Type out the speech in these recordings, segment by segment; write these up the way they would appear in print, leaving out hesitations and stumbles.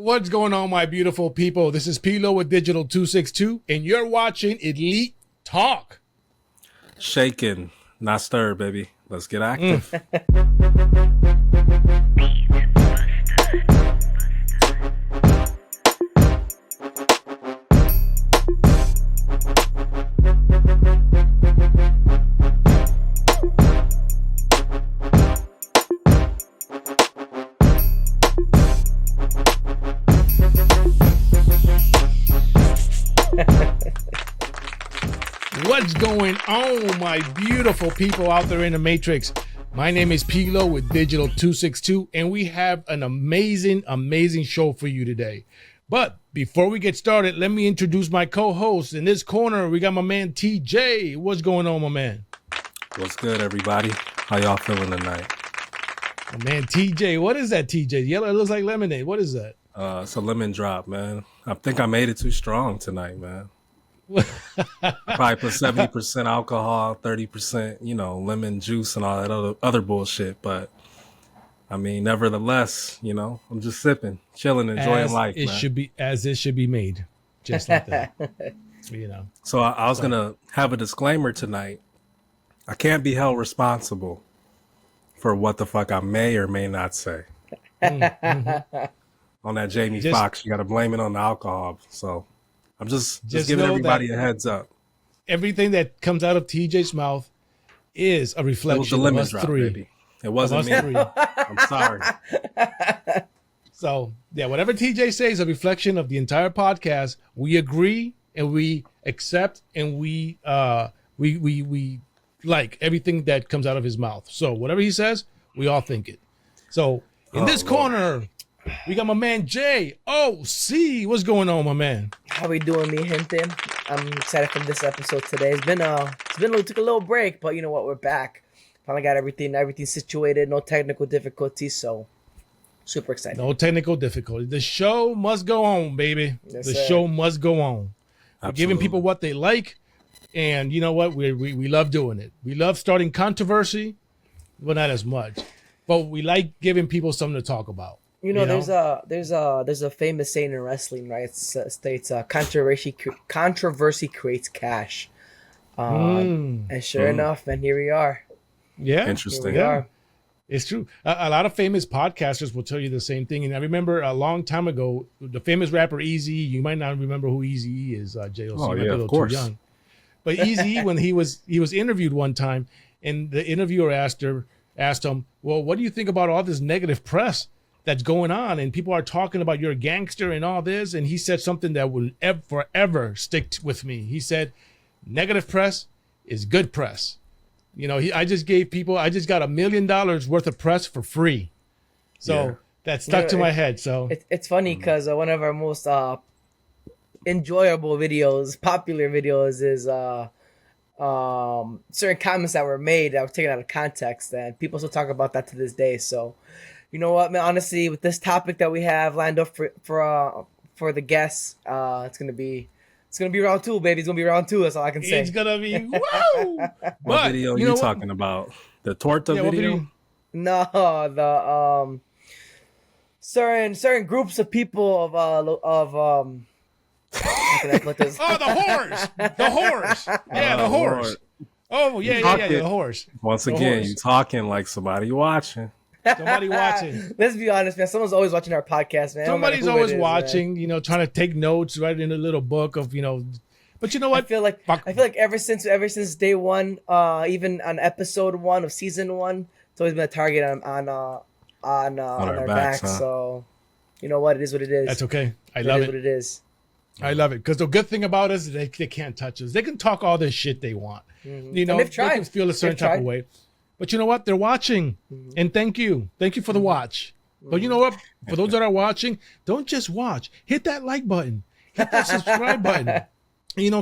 What's going on, my beautiful people? This is Pilo with Digital 262, and you're watching Elite Talk. Shaken, not stirred, baby. Let's get active. What's going on, my beautiful people out there in the Matrix? My name is Pilo with Digital 262, and we have an amazing show for you today. But before we get started, let me introduce my co-host. In this corner, we got my man TJ. What's going on, my man? What's good, everybody? How y'all feeling tonight? My man TJ, what is that, TJ? Yellow, it looks like lemonade. What is that? It's a lemon drop, man. I think I made it too strong tonight, man. Probably put 70% alcohol, 30%, lemon juice and all that other bullshit. But I mean, nevertheless, I'm just sipping, chilling, enjoying life. It should be as it should be made, just like that. So I was gonna have a disclaimer tonight. I can't be held responsible for what the fuck I may or may not say. On that Jamie Foxx, you got to blame it on the alcohol. So I'm just giving everybody a heads up. Everything that comes out of TJ's mouth is a reflection of us three. Baby. It wasn't me. I'm sorry. So yeah, whatever TJ says is a reflection of the entire podcast. We agree and we accept and we like everything that comes out of his mouth. So whatever he says, we all think it. So in this corner, we got my man J.O.C. What's going on, my man? How we doing, mi gente? I'm excited for this episode today. It's been took a little break, but you know what? We're back. Finally got everything situated. No technical difficulties, so super excited. No technical difficulty. The show must go on, baby. Yes, the show must go on. We're giving people what they like, and you know what? We love doing it. We love starting controversy, well, not as much, but we like giving people something to talk about. There's a famous saying in wrestling, right? It states controversy creates cash. And sure enough, and here we are. Yeah, interesting. Yeah, it's true. A lot of famous podcasters will tell you the same thing. And I remember a long time ago, the famous rapper Eazy. You might not remember who Eazy is, J.O.C. Oh yeah, of course. Too young. But Eazy, when he was interviewed one time, and the interviewer asked him, "Well, what do you think about all this negative press that's going on, and people are talking about you're a gangster and all this?" And he said something that will forever stick with me. He said, "Negative press is good press." I just got $1 million worth of press for free. So that stuck to my head. So it's funny because one of our most enjoyable videos, popular videos, is certain comments that were made that were taken out of context, and people still talk about that to this day. So you know what, man? Honestly, with this topic that we have lined up for the guests, it's gonna be round two, baby. It's gonna be round two. That's all I can say. It's gonna be whoa. What video are you talking about? The torta video? No, the certain groups of people of how can I put this? Oh, the horse. Yeah, the horse. Oh yeah, the horse. Once again, you talking like somebody watching. Somebody watching. Let's be honest, man. Someone's always watching our podcast, man. Somebody's always watching, man. Trying to take notes, write in a little book of, But you know what? I feel like ever since day one, even on episode 1 of season 1, it's always been a target on our backs. Huh? So, you know what? It is what it is. That's okay. I love it. What it is. I love it because the good thing about us is they can't touch us. They can talk all this shit they want. Mm-hmm. They can feel a certain type of way. But you know what? They're watching. And thank you. Thank you for the watch. But you know what? For those that are watching, don't just watch. Hit that like button. Hit that subscribe button.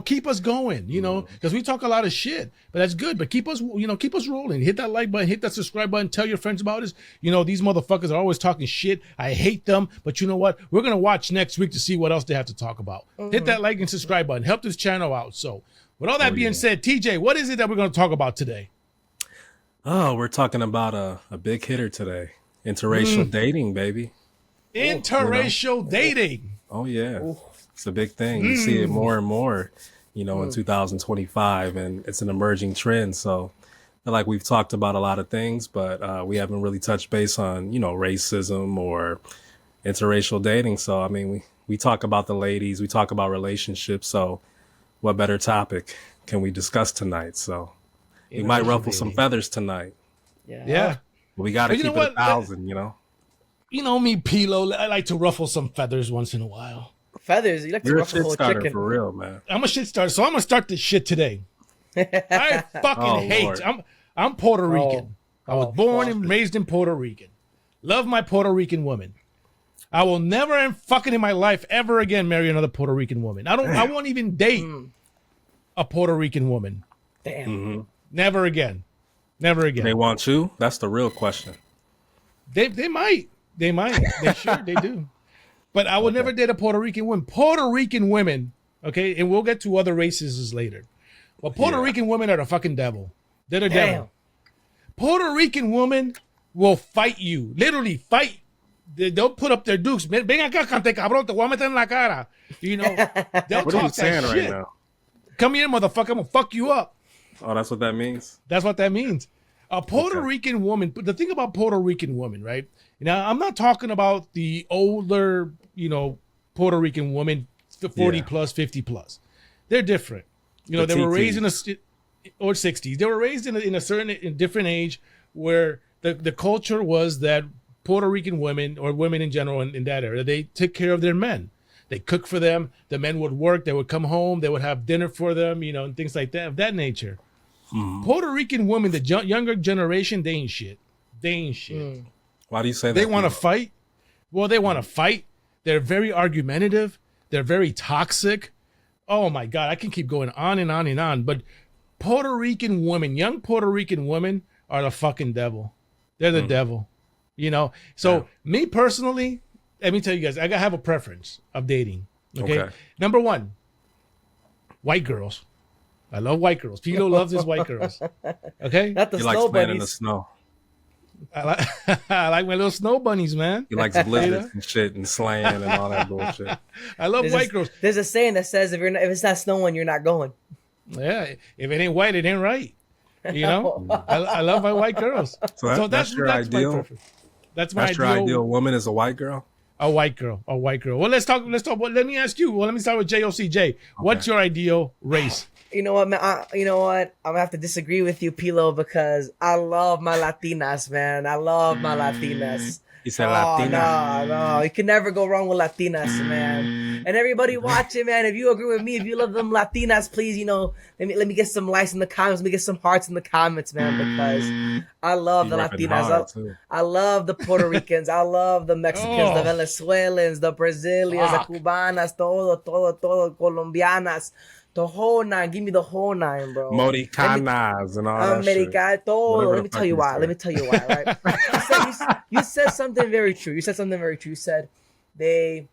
Keep us going, because we talk a lot of shit, but that's good. But keep us rolling. Hit that like button, hit that subscribe button, tell your friends about us. These motherfuckers are always talking shit. I hate them. But you know what? We're going to watch next week to see what else they have to talk about. Hit that like and subscribe button. Help this channel out. So with all that being said, TJ, what is it that we're going to talk about today? Oh, we're talking about a big hitter today. Interracial dating, baby. Interracial dating. Oh yeah, Ooh. it's a big thing. You see it more and more, in 2025, and it's an emerging trend. So, I feel like we've talked about a lot of things, but we haven't really touched base on, racism or interracial dating. So, I mean, we talk about the ladies, we talk about relationships. So, what better topic can we discuss tonight? So, we might ruffle some feathers tonight. Yeah. But we got to keep it 1,000, You know me, Pilo. I like to ruffle some feathers once in a while. Feathers? You like to You're a ruffle shit whole starter chicken? for real, man. I'm a shit starter, so I'm gonna start this shit today. I fucking hate. Lord. I'm Puerto Rican. I was born and raised in Puerto Rican. Love my Puerto Rican woman. I will never and fucking in my life ever again marry another Puerto Rican woman. I won't even date a Puerto Rican woman. Damn. Mm-hmm. Never again. Never again. They want you? That's the real question. They might. They might. They do. But I will never date a Puerto Rican woman. Puerto Rican women, okay, and we'll get to other races later. But Puerto Rican women are the fucking devil. They're the devil. Puerto Rican women will fight you. Literally fight. They'll put up their dukes. Ven acá, cante cabrón, te voy a meter en la cara. They'll What are you talk saying that right shit. now? Come here, motherfucker. I'm gonna fuck you up. Oh, that's what that means? That's what that means. A Puerto Rican woman, but the thing about Puerto Rican women, right? Now, I'm not talking about the older, Puerto Rican women, 40 plus, 50 plus. They're different. They were raised in or 60s. They were raised in a certain different age where the culture was that Puerto Rican women or women in general in that area, they took care of their men. They cook for them. The men would work. They would come home. They would have dinner for them, and things like that, of that nature. Mm-hmm. Puerto Rican women, the younger generation, they ain't shit. They ain't shit. Why do you say that? They want to fight. Well, they want to fight. They're very argumentative. They're very toxic. Oh my God, I can keep going on and on and on. But Puerto Rican women, young Puerto Rican women, are the fucking devil. They're the devil. So me personally, let me tell you guys, I have a preference of dating. Okay. Number one, white girls. I love white girls. Pilo loves his white girls. Okay. Not the He snow likes playing bunnies. in the snow. I like my little snow bunnies, man. He likes blizzards and shit and slaying and all that bullshit. I love white girls. There's a saying that says if it's not snowing, you're not going. Yeah. If it ain't white, it ain't right. I love my white girls. So that's your ideal. My preference. That's my Your ideal woman is a white girl. A white girl. Well, let's talk. Well, let me ask you. Well, let me start with JOCJ. What's your ideal race? You know what, man? I'm gonna have to disagree with you, Pilo, because I love my Latinas, man. I love my Latinas. He said Latina. No, you can never go wrong with Latinas, man. And everybody watching, man, if you agree with me, if you love them Latinas, please, let me get some likes in the comments, let me get some hearts in the comments, man, because I love the Latinas. I love the Puerto Ricans. I love the Mexicans, the Venezuelans, the Brazilians, the Cubanas, todo, Colombianas. The whole nine. Give me the whole nine, bro. Moricanas and all that shit. Todo. Let me tell you why, right? You said something very true. You said they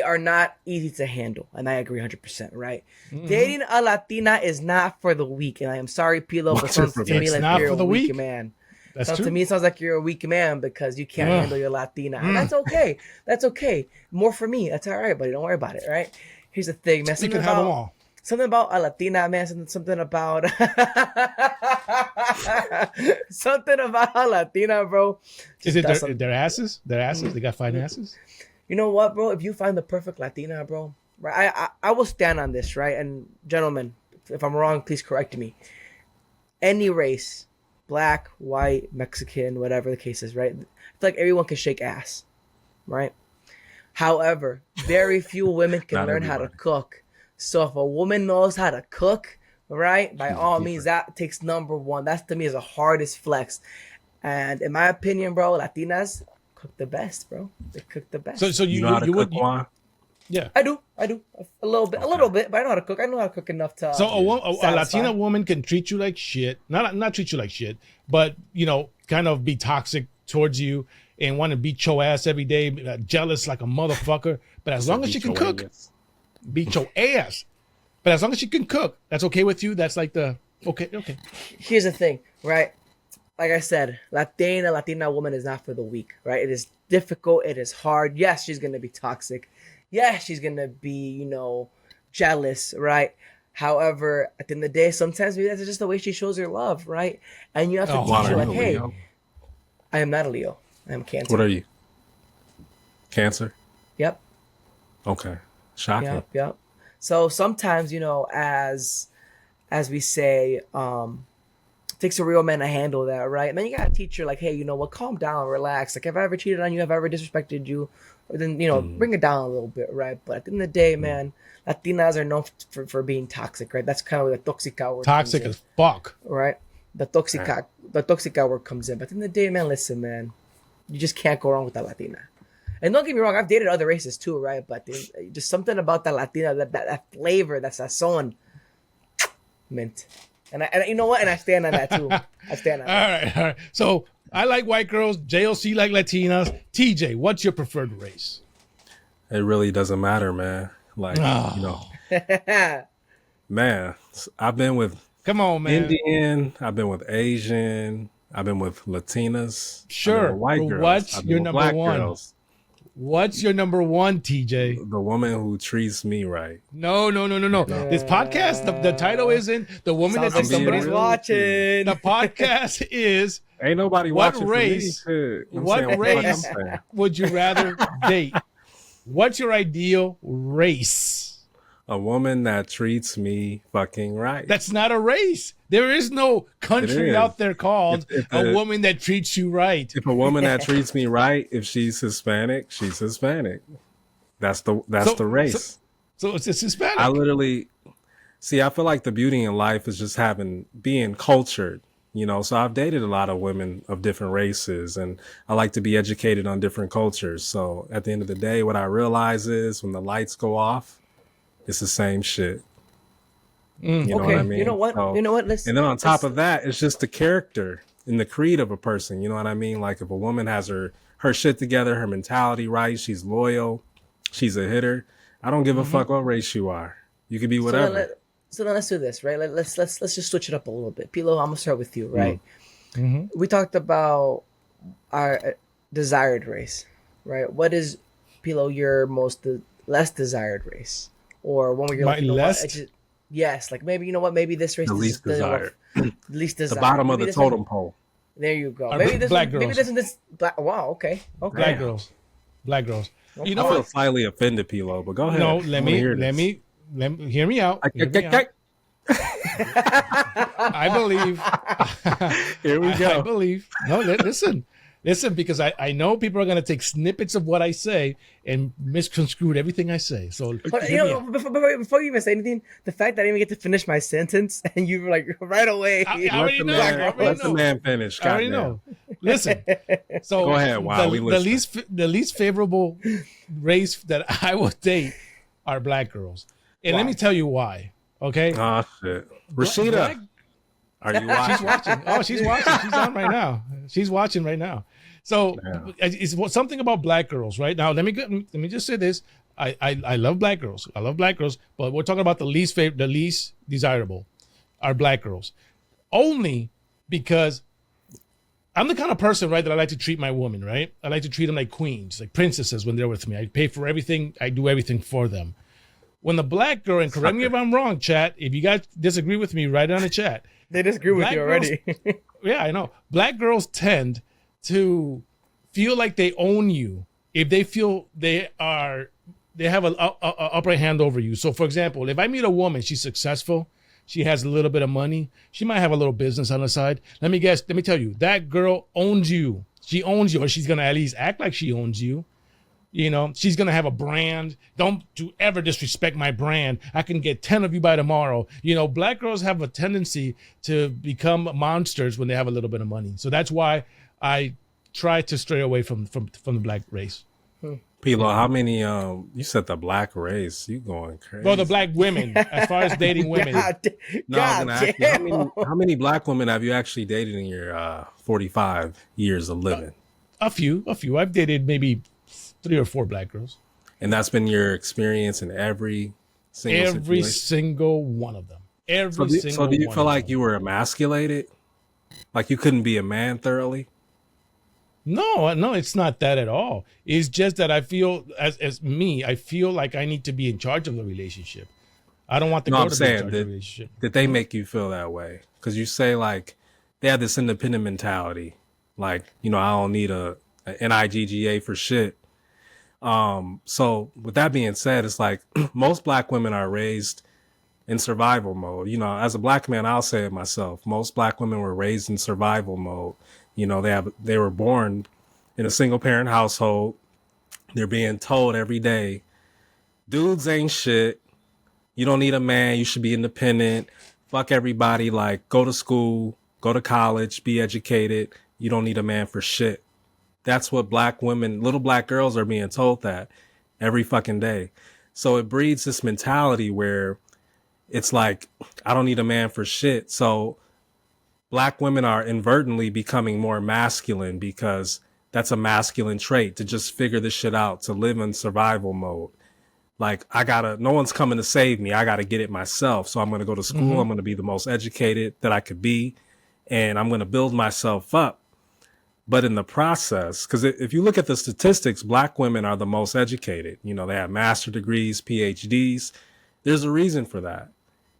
are not easy to handle. And I agree 100%, right? Mm-hmm. Dating a Latina is not for the weak. And I am sorry, Pilo, but sounds to me like you're a weak man. To me, it sounds like you're a weak man because you can't handle your Latina. And that's okay. That's okay. More for me. That's all right, buddy. Don't worry about it, right? Here's the thing, man. Something about a Latina, man. Something about a Latina, bro. Is it their asses? Their asses? They got fine asses? You know what, bro? If you find the perfect Latina, bro, right? I will stand on this, right? And gentlemen, if I'm wrong, please correct me. Any race, black, white, Mexican, whatever the case is, right? I feel like everyone can shake ass, right? However, very few women can learn how to cook. So if a woman knows how to cook, right, by all means, that takes number one. That's to me is the hardest flex. And in my opinion, bro, Latinas cook the best, bro. They cook the best. So you know how to cook, Juan? Yeah, I do. A little bit, but I know how to cook. I know how to cook enough to. So a Latina woman can treat you like shit. Not treat you like shit, but kind of be toxic towards you and want to beat your ass every day, jealous like a motherfucker. But as long as she can cook, beat your ass. But as long as she can cook, that's okay with you. That's like the okay. Here's the thing, right? like I said, Latina woman is not for the weak, right? It is difficult. It is hard. Yes, she's gonna be toxic. Yes, she's gonna be, jealous, right? However, at the end of the day, sometimes maybe that's just the way she shows her love, right? And you have to Oh, teach her, Are like, you a hey, Leo? I am not a Leo. I am Cancer. What are you? Cancer? Yep. Okay. Shocking. Yep. So sometimes, as we say, it takes a real man to handle that, right? And then you gotta teach her, like, hey, you know what, calm down, relax. Like, if I ever cheated on you, if I ever disrespected you, then bring it down a little bit, right? But at the end of the day, man, Latinas are known for being toxic, right? That's kind of where the toxica word Toxic comes as fuck. in, right? The toxica word comes in. But at the end of the day, man, listen, man, you just can't go wrong with that Latina. And don't get me wrong, I've dated other races too, right? But just something about that Latina, that flavor, that sazon, mint. And you know what? And I stand on that too. I stand on that. All right. So I like white girls. JLC like Latinas. TJ, what's your preferred race? It really doesn't matter, man. Like, man, I've been with Come on, man. Indian, I've been with Asian, I've been with Latinas. Sure. I've been with white But girls. what's I've been your with number black one? girls. What's your number one, TJ? The woman who treats me right. No. This podcast, the title isn't the woman Sounds that like being somebody's real watching. The podcast is Ain't nobody What watching race- for me. Shit. I'm what saying what the fuck I'm race- saying. would you rather date? What's your ideal race? A woman that treats me fucking right. That's not a race. There is no country is. out there called If a woman that treats you right. If a woman that treats me right, if she's Hispanic, she's Hispanic. That's the race. So it's Hispanic. I literally see. I feel like the beauty in life is just being cultured. So I've dated a lot of women of different races, and I like to be educated on different cultures. So at the end of the day, what I realize is when the lights go off, it's the same shit. You know what I mean? You know what? So, You know what? and then on top of that, it's just the character and the creed of a person. You know what I mean? Like if a woman has her shit together, her mentality right, she's loyal, she's a hitter. I don't give a fuck what race you are. You could be whatever. So then let's do this, right? Let's just switch it up a little bit. Pilo, I'm gonna start with you, right? Mm-hmm. We talked about our desired race, right? What is, Pilo, your less desired race, or one where you're My like, you know what, less? yes, like maybe maybe this race The is least desired. least The desired. bottom of Maybe the this one- totem pole. There you go. Are Maybe this black one, maybe girls. this one, this black. Wow. Okay. Black girls. Black girls. You know I feel what? slightly offended, Pilo, but go ahead. No, I wanna hear let this. me hear me out. Hear me out. I believe. Here we I go. believe. No, listen, because I know people are going to take snippets of what I say and misconstrue everything I say. So, But hear me out. before you even say anything, the fact that I didn't even get to finish my sentence and you were like right away. I already know. I already Let the know. man finish. I already goddamn. know. Listen. So Go ahead. Wow, we the listening. least favorable race that I would date are black girls, and let me tell you why. Okay. Oh shit, Rashida, Black- are you watching? watching. Oh, she's watching. She's on right now. She's watching right now. So it's something about black girls, right? Now let me just say this. I love black girls. I love black girls, but we're talking about the least desirable are black girls. Only because I'm the kind of person, right, that I like to treat my women, right? I like to treat them like queens, like princesses when they're with me. I pay for everything. I do everything for them. When the black girl, and correct me if I'm wrong, chat, if you guys disagree with me, write it on the chat. They disagree with Black you already. Yeah, I know. Black girls tend to feel like they own you if they feel they have an upper hand over you. So, for example, if I meet a woman, she's successful, she has a little bit of money, she might have a little business on the side. Let me tell you, that girl owns you. She owns you, or she's gonna at least act like she owns you. She's going to have a brand. Don't you ever disrespect my brand. I can get 10 of you by tomorrow. Black girls have a tendency to become monsters when they have a little bit of money. So that's why I try to stray away from the black race. Pilo, how many? You said the black race. You going crazy? Well, the black women, as far as dating women. No, I'm gonna ask you, how many black women have you actually dated in your 45 years of living? A few. I've dated maybe 3 or 4 black girls. And that's been your experience in every single situation? Single one of them. So do you feel like you were emasculated? Like you couldn't be a man thoroughly? No, it's not that at all. It's just that I feel, as me, I feel like I need to be in charge of the relationship. I don't want the No, girl I'm to be in saying charge of the relationship. did they make you feel that way? Because you say like they have this independent mentality. Like, you know, I don't need a NIGGA for shit. So with that being said, it's like most black women are raised in survival mode. You know, as a black man, I'll say it myself. Most black women were raised in survival mode. You know, they were born in a single parent household. They're being told every day, dudes ain't shit. You don't need a man. You should be independent. Fuck everybody. Like, go to school, go to college, be educated. You don't need a man for shit. That's what black women, little black girls are being told that every fucking day. So it breeds this mentality where it's like, I don't need a man for shit. So black women are inadvertently becoming more masculine because that's a masculine trait to just figure this shit out, to live in survival mode. Like, no one's coming to save me. I gotta get it myself. So I'm going to go to school. Mm-hmm. I'm going to be the most educated that I could be. And I'm going to build myself up. But in the process, because if you look at the statistics, black women are the most educated. You know, they have master degrees, PhDs. There's a reason for that.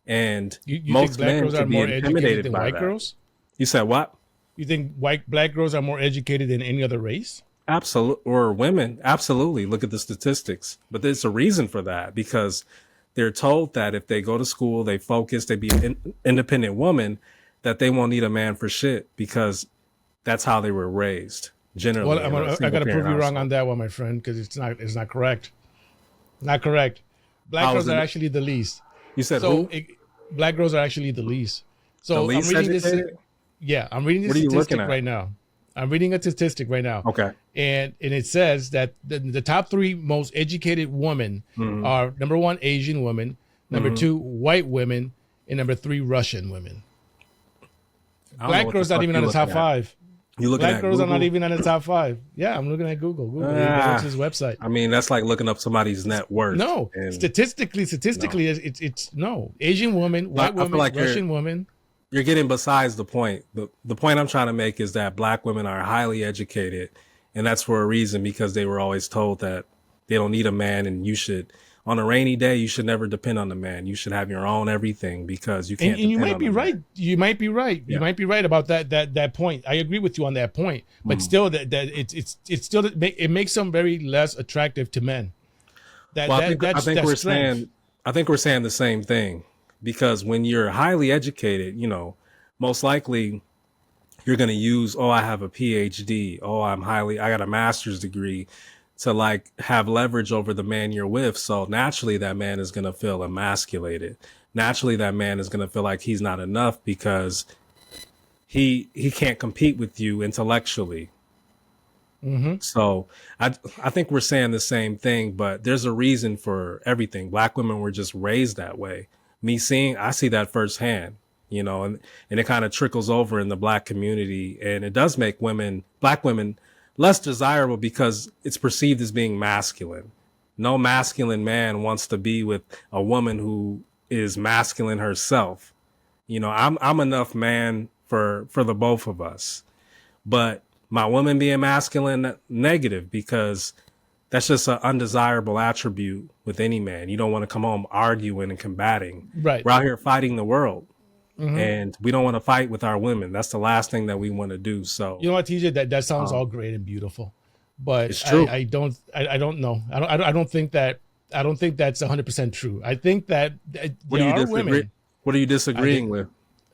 And you most think black men girls can are be more intimidated educated than by white that. girls? You said what? You think black girls are more educated than any other race? Absolutely. Or women. Absolutely. Look at the statistics. But there's a reason for that, because they're told that if they go to school, they focus, they be an independent woman, that they won't need a man for shit, because that's how they were raised. Generally, well, I got to prove you wrong on that one, my friend, because it's not correct. Not correct. Black girls are actually the least. You said so who? Black girls are actually the least. So the least I'm reading educated? this. Yeah, I'm reading this statistic right now. I'm reading a statistic right now. Okay. And it says that the top 3 most educated women are, number 1, Asian women, number 2, white women, and number 3, Russian women. Black girls not even on the top 5. You looking Black at girls Google? are not even on the top 5. Yeah, I'm looking at Google. That's his website. I mean, that's like looking up somebody's net worth. No, statistically, no. It's no. Asian woman, white woman, like Russian woman. You're getting besides the point. The point I'm trying to make is that black women are highly educated, and that's for a reason, because they were always told that they don't need a man, and you should, on a rainy day, you should never depend on a man. You should have your own everything, because you can't. And you might be right. Man. You might be right. Yeah. You might be right about that point. I agree with you on that point. But still, that it's still, it makes them very less attractive to men. I think we're saying the same thing, because when you're highly educated, you know, most likely you're going to use, I have a PhD. I got a master's degree, to like have leverage over the man you're with. So naturally that man is going to feel emasculated. Naturally that man is going to feel like he's not enough, because he can't compete with you intellectually. Mm-hmm. So I think we're saying the same thing, but there's a reason for everything. Black women were just raised that way. I see that firsthand, you know, and it kind of trickles over in the black community, and it does make black women less desirable, because it's perceived as being masculine. No masculine man wants to be with a woman who is masculine herself. You know, I'm enough man for the both of us, but my woman being masculine, negative, because that's just an undesirable attribute with any man. You don't want to come home arguing and combating. Right. We're out here fighting the world. Mm-hmm. And we don't want to fight with our women. That's the last thing that we want to do. So, you know what, TJ, that sounds all great and beautiful, but it's true. I don't know. I don't think that's 100% true. I think that women. What are you disagreeing with?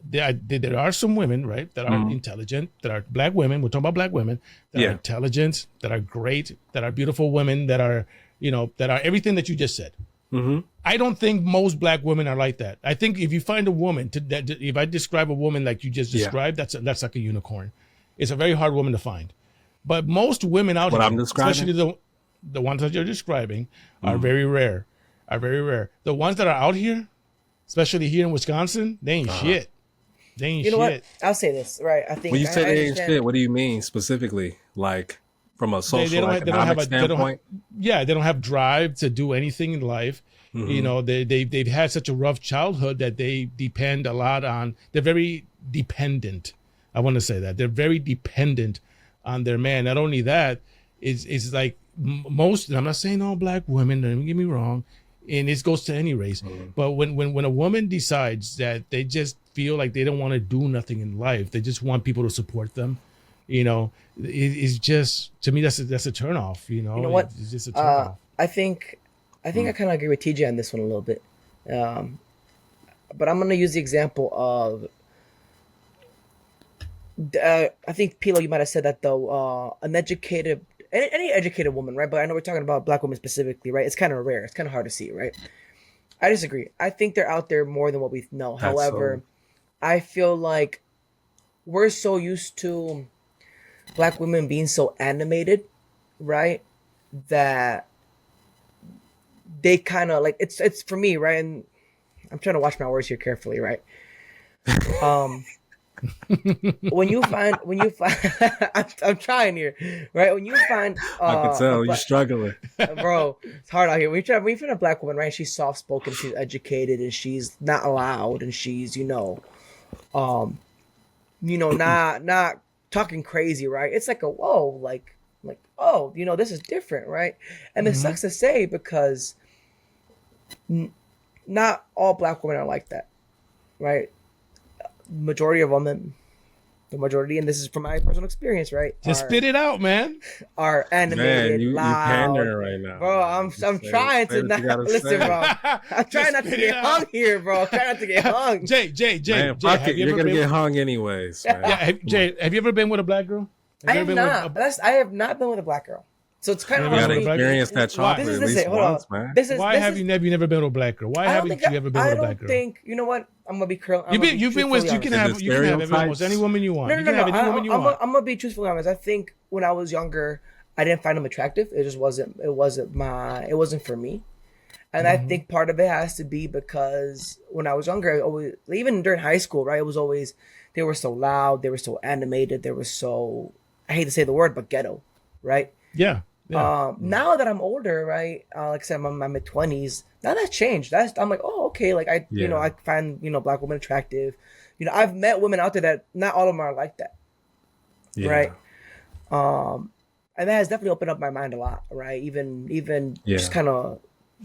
There are some women, right, that are intelligent, that are black women. We're talking about black women that are intelligent, that are great, that are beautiful women, that are, you know, that are everything that you just said. Mm-hmm. I don't think most black women are like that. I think if you find a woman if I describe a woman like you just described, that's like a unicorn. It's a very hard woman to find. But most women out here, especially the ones that you're describing, are very rare. The ones that are out here, especially here in Wisconsin, they ain't shit. They ain't shit. You know what? I'll say this, right? I think when you say they ain't shit, what do you mean specifically? Like, from a social economic standpoint? They don't have drive to do anything in life. Mm-hmm. You know, they've had such a rough childhood that they depend a lot on. They're very dependent. I want to say that they're very dependent on their man. Not only that, it's like most. And I'm not saying all black women. Don't get me wrong, and this goes to any race. But when a woman decides that they just feel like they don't want to do nothing in life, they just want people to support them. It's just, to me, that's a turnoff. You know what? It's just a turnoff. I think I kind of agree with TJ on this one a little bit. But I'm gonna use the example of. I think Pilo, you might have said that though. Any educated woman, right? But I know we're talking about black women specifically, right? It's kind of rare. It's kind of hard to see, right? I disagree. I think they're out there more than what we know. However, I feel like we're so used to black women being so animated, right? That they kind of like it's for me, right? And I'm trying to watch my words here carefully, right? when you find I'm trying here, right? When you find I can tell you're struggling. Bro, it's hard out here. When you find a black woman, right? She's soft spoken, she's educated, and she's not loud, and she's not talking crazy, right? It's like a whoa, like oh, this is different, right? And it sucks to say because not all black women are like that, right? Majority of women, the majority, and this is from my personal experience, right? Just spit it out, man. Are animated, man, you loud, right now, bro. I'm trying to not listen, bro. I'm trying not to get hung here, bro. I'm trying not to get hung. Jay, man, you're gonna get hung anyways. Man. Yeah, Jay, have you ever been with a black girl? I have not. I have not been with a black girl. So it's kind of hard to experience that chocolate at least once, man. Why have you never been with a black girl? Why haven't you ever been with a black girl? I don't think, you know what? I'm gonna be curl. You've been with. You can have almost any woman you want. No. I'm gonna be truthfully honest. I think when I was younger, I didn't find them attractive. It just wasn't. It wasn't for me. And I think part of it has to be because when I was younger, even during high school, right? It was always they were so loud, they were so animated, they were so, I hate to say the word, but ghetto, right? Yeah. Now that I'm older, right? Like I said, I'm in my mid-20s. Now that's changed. I'm like, oh, okay. Like I find black women attractive. I've met women out there that not all of them are like that, right? And that has definitely opened up my mind a lot, right? Even just kind of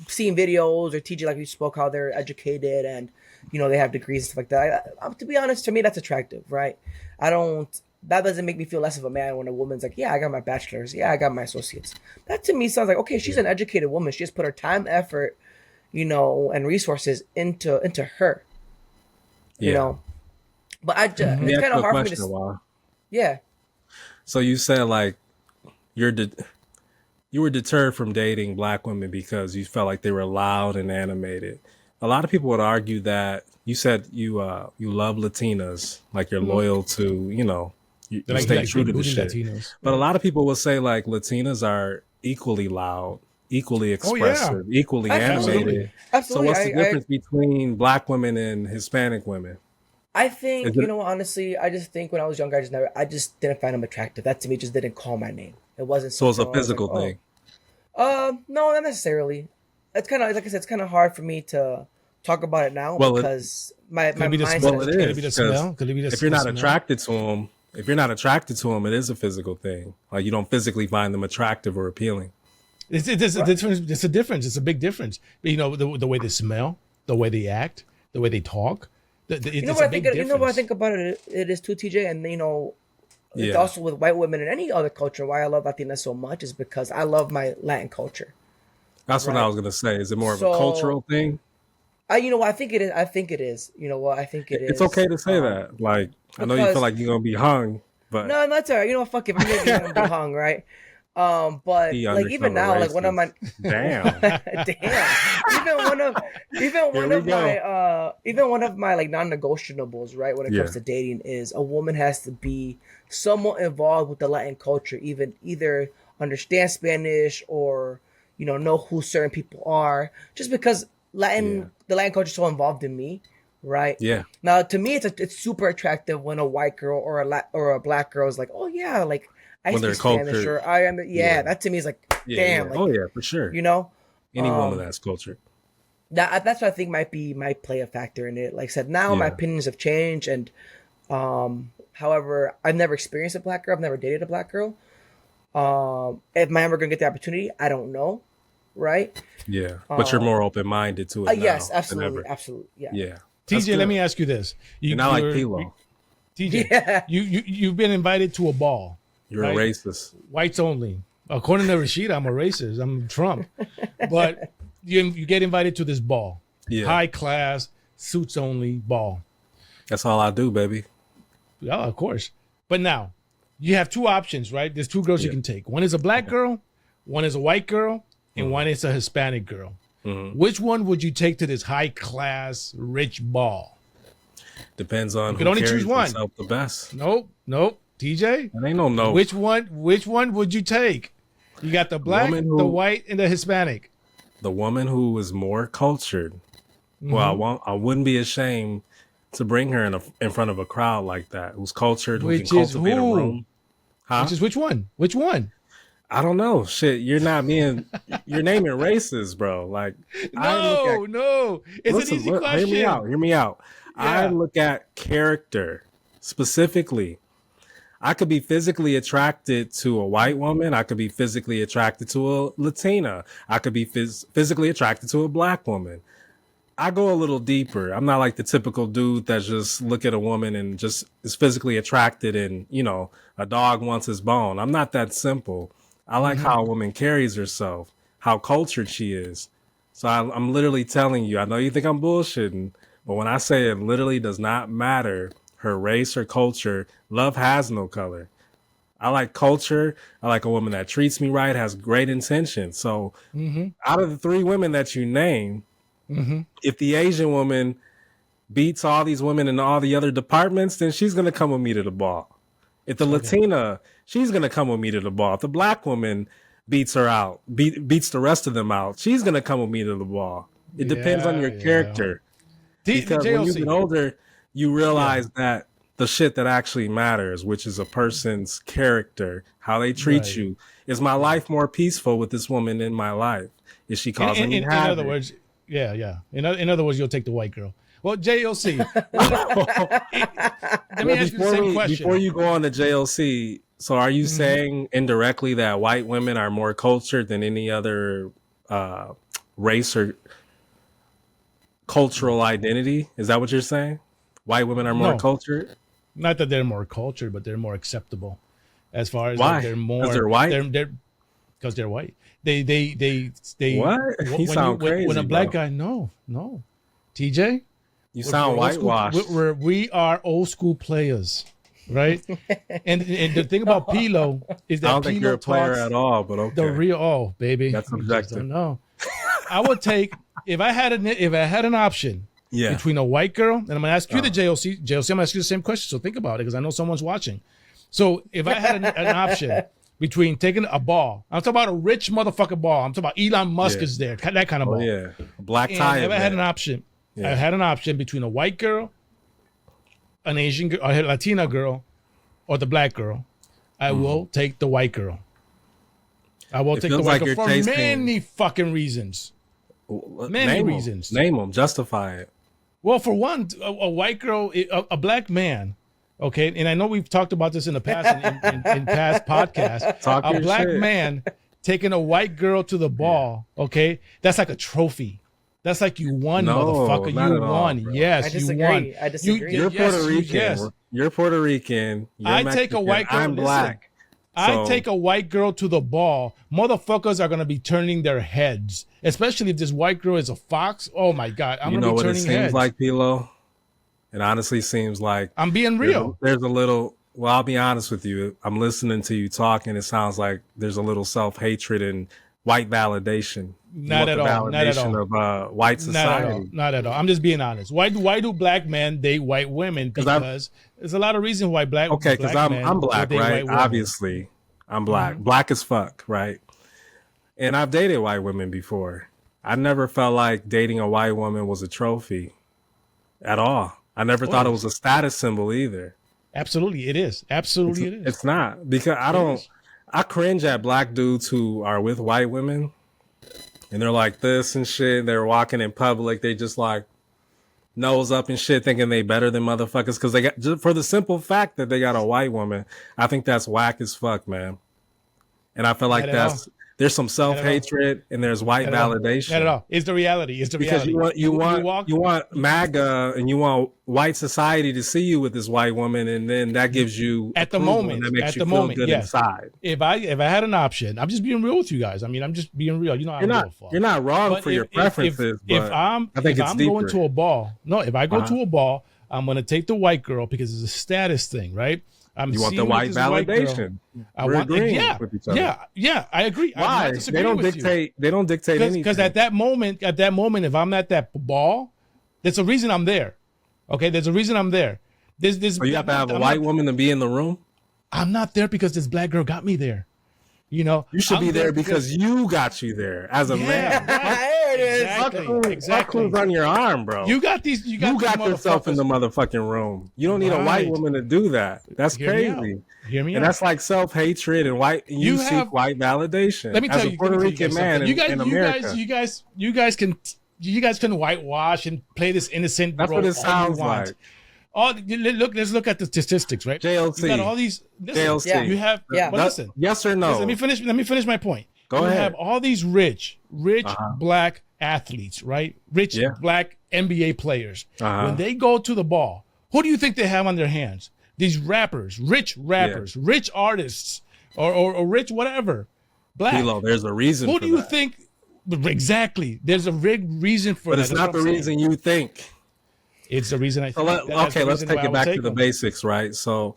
seeing videos or teaching, like you spoke, how they're educated and they have degrees and stuff like that. To be honest, to me, that's attractive, right? That doesn't make me feel less of a man when a woman's like, yeah, I got my bachelor's. Yeah, I got my associates. That to me sounds like, okay, she's an educated woman. She just put her time, effort, and resources into her, you know. But it's kind of hard for me to. Yeah. So you said like you were deterred from dating black women because you felt like they were loud and animated. A lot of people would argue that you said you love Latinas, like you're loyal to, you stay true to the shit. Latinos. But a lot of people will say like Latinas are equally loud, equally expressive, equally animated. Absolutely. So what's the difference between black women and Hispanic women? I think, honestly, I just think when I was younger, I just didn't find them attractive. That to me just didn't call my name. It wasn't so it's a physical thing. No, not necessarily. It's kind of, like I said, it's kind of hard for me to talk about it now because my mindset. Well, it is. Could it be the smell? If you're not attracted to them, it is a physical thing. Like you don't physically find them attractive or appealing. It's a difference. It's a big difference. The way they smell, the way they act, the way they talk. What I think about it is too, TJ, and it's also with white women and any other culture. Why I love Latinas so much is because I love my Latin culture. That's what I was gonna say. Is it more of a cultural thing? I think it is. I think it is. I think it is. It's okay to say that. Like I know you feel like you're gonna be hung, but no, that's all right. Fuck it. I'm gonna be hung, right? But like even now, like one of my damn, even one of my like non-negotiables, right? When it comes to dating, is a woman has to be somewhat involved with the Latin culture, either understand Spanish or know who certain people are, just because the Latin culture is so involved in me, right? Yeah. Now to me, it's super attractive when a white girl or a black girl is like, oh yeah, like. I speak Spanish, or I am. Yeah, that to me is like, damn. Like, oh yeah, for sure. Any woman that's cultured. That's what I think might play a factor in it. Like I said, now my opinions have changed, and However, I've never experienced a black girl. I've never dated a black girl. Am I ever gonna get the opportunity? I don't know. Right? Yeah, but you're more open minded to it now Yes, than absolutely, ever. absolutely. Yeah. Yeah, that's TJ, let good. me ask you this. You're not like Pilo. TJ, Yeah. you've been invited to a ball. You're right? a racist. Whites only. According to Rashida, I'm a racist. I'm Trump. But you get invited to this ball. Yeah, High class, suits only ball. that's all I do, baby. Yeah, of course. But now, you have two options, right? There's two girls you can take. One is a black girl, one is a white girl, and one is a Hispanic girl. Which one would you take to this high class, rich ball? Depends on You can who only carries choose one. himself the best. Nope. TJ? And ain't no. Which one would you take? You got the black, the white, and the Hispanic. The woman who is more cultured. Well, I wouldn't be ashamed to bring her in front of a crowd like that. Who's cultured, who Which can is cultivate a who? room. Huh? Which is which one? Which one? I don't know. Shit, you're naming races, bro. Like, No. It's an easy question. Hear me out. I Yeah. look at character specifically. I could be physically attracted to a white woman. I could be physically attracted to a Latina. I could be physically attracted to a black woman. I go a little deeper. I'm not like the typical dude that just look at a woman and just is physically attracted and, a dog wants his bone. I'm not that simple. I like how a woman carries herself, how cultured she is. So I'm literally telling you, I know you think I'm bullshitting, but when I say it literally does not matter her race or culture, love has no color. I like culture. I like a woman that treats me right, has great intentions. So out of the three women that you name, if the Asian woman beats all these women in all the other departments, then she's going to come with me to the ball. If the Latina, she's going to come with me to the ball. If the black woman beats her out, beats the rest of them out, she's going to come with me to the ball. It depends on your character. Because when you get older, you realize that the shit that actually matters, which is a person's character, how they treat you. Is my life more peaceful with this woman in my life? Is she causing me havoc? In other words, yeah. In other words, you'll take the white girl. Well, JLC. Let me ask you the same question. Before you go on to JLC, so are you saying indirectly that white women are more cultured than any other race or cultural identity? Is that what you're saying? White women are more cultured? Not that they're more cultured, but they're more acceptable. As far as why? They're more. Because they're white? Because they're white. They what? You sound crazy. When a black guy, no. TJ? You sound whitewashed. We are old school players, right? and the thing about Pilo is that I don't think you're a player at all, but okay. The real, baby. That's objective. No, I would take if I had an option between a white girl, and I'm gonna ask you the JLC. JLC, I'm gonna ask you the same question. So think about it, because I know someone's watching. So if I had an option between taking a ball, I'm talking about a rich motherfucker ball. I'm talking about Elon Musk is there, that kind of ball. Yeah, a black tie. If I had an option. Yeah. I had an option between a white girl, an Asian girl, a Latina girl, or the black girl. I will take the white girl. I will take the white girl for many fucking reasons. Many reasons. Name them. Justify it. Well, for one, a white girl, a black man, okay, and I know we've talked about this in the past in past podcasts. A black man taking a white girl to the ball, okay, that's like a trophy. That's like you won, motherfucker. You won. All, yes, you won. I disagree. You're Puerto Rican. Yes. You're Puerto Rican. You're I Mexican. take a white girl. I'm black. I take a white girl to the ball. Motherfuckers are gonna be turning their heads, especially if this white girl is a fox. Oh my god, I'm gonna be turning heads. You know what it seems like, Pilo? It honestly seems like I'm being real. There's a little. Well, I'll be honest with you. I'm listening to you talk, and it sounds like there's a little self-hatred and white validation. Not at all. Not at all. Of white society. Not at all. I'm just being honest. Why do black men date white women? Because there's a lot of reasons why black. Okay, because I'm black, right? Obviously, I'm black. Black as fuck, right? And I've dated white women before. I never felt like dating a white woman was a trophy at all. I never thought it was a status symbol either. Absolutely, it is. Absolutely, it is. It's not, because I cringe at black dudes who are with white women. And they're like this and shit. They're walking in public. They just like, nose up and shit, thinking they better than motherfuckers because they got just for the simple fact that they got a white woman. I think that's whack as fuck, man. And I feel like there's some self-hatred and there's white validation. Not at all. It's the reality. It's the because reality. you want MAGA and you want white society to see you with this white woman, and then that gives you at the moment that makes at you the feel moment good inside. If I had an option, I'm just being real with you guys. I mean, I'm just being real. You know, you're not wrong but for your preferences. If I'm going to a ball, if I go to a ball, I'm gonna take the white girl because it's a status thing, right? You want the white validation. We're agreeing with each other. Yeah, I agree. Why? They don't dictate anything. Because at that moment, if I'm at that ball, there's a reason I'm there. Okay, there's a reason I'm there. So you have to have a white woman to be in the room? I'm not there because this black girl got me there. You know, you should be there because you got you there as a man. There it is. Exactly. Who's on your arm, bro? You got yourself in the motherfucking room. You don't need a white woman to do that. That's crazy. Hear me out. And that's like self-hatred and you seek white validation. Let me tell you, as a Puerto Rican man in America. You guys can whitewash and play this innocent. That's what it sounds like. Let's look at the statistics, right? JLC. You got all these. JLC. Yeah. You have. Yeah. But listen. Yes or no? Let me finish my point. Go ahead. You have all these rich black athletes, right? Rich black NBA players. When they go to the ball, who do you think they have on their hands? These rappers, rich artists, or rich whatever. Black. Kilo, there's a reason. Who do you think? Exactly. There's a big reason for that. But it's not the reason you think. It's the reason I think. Let's take it back to the basics, right? So,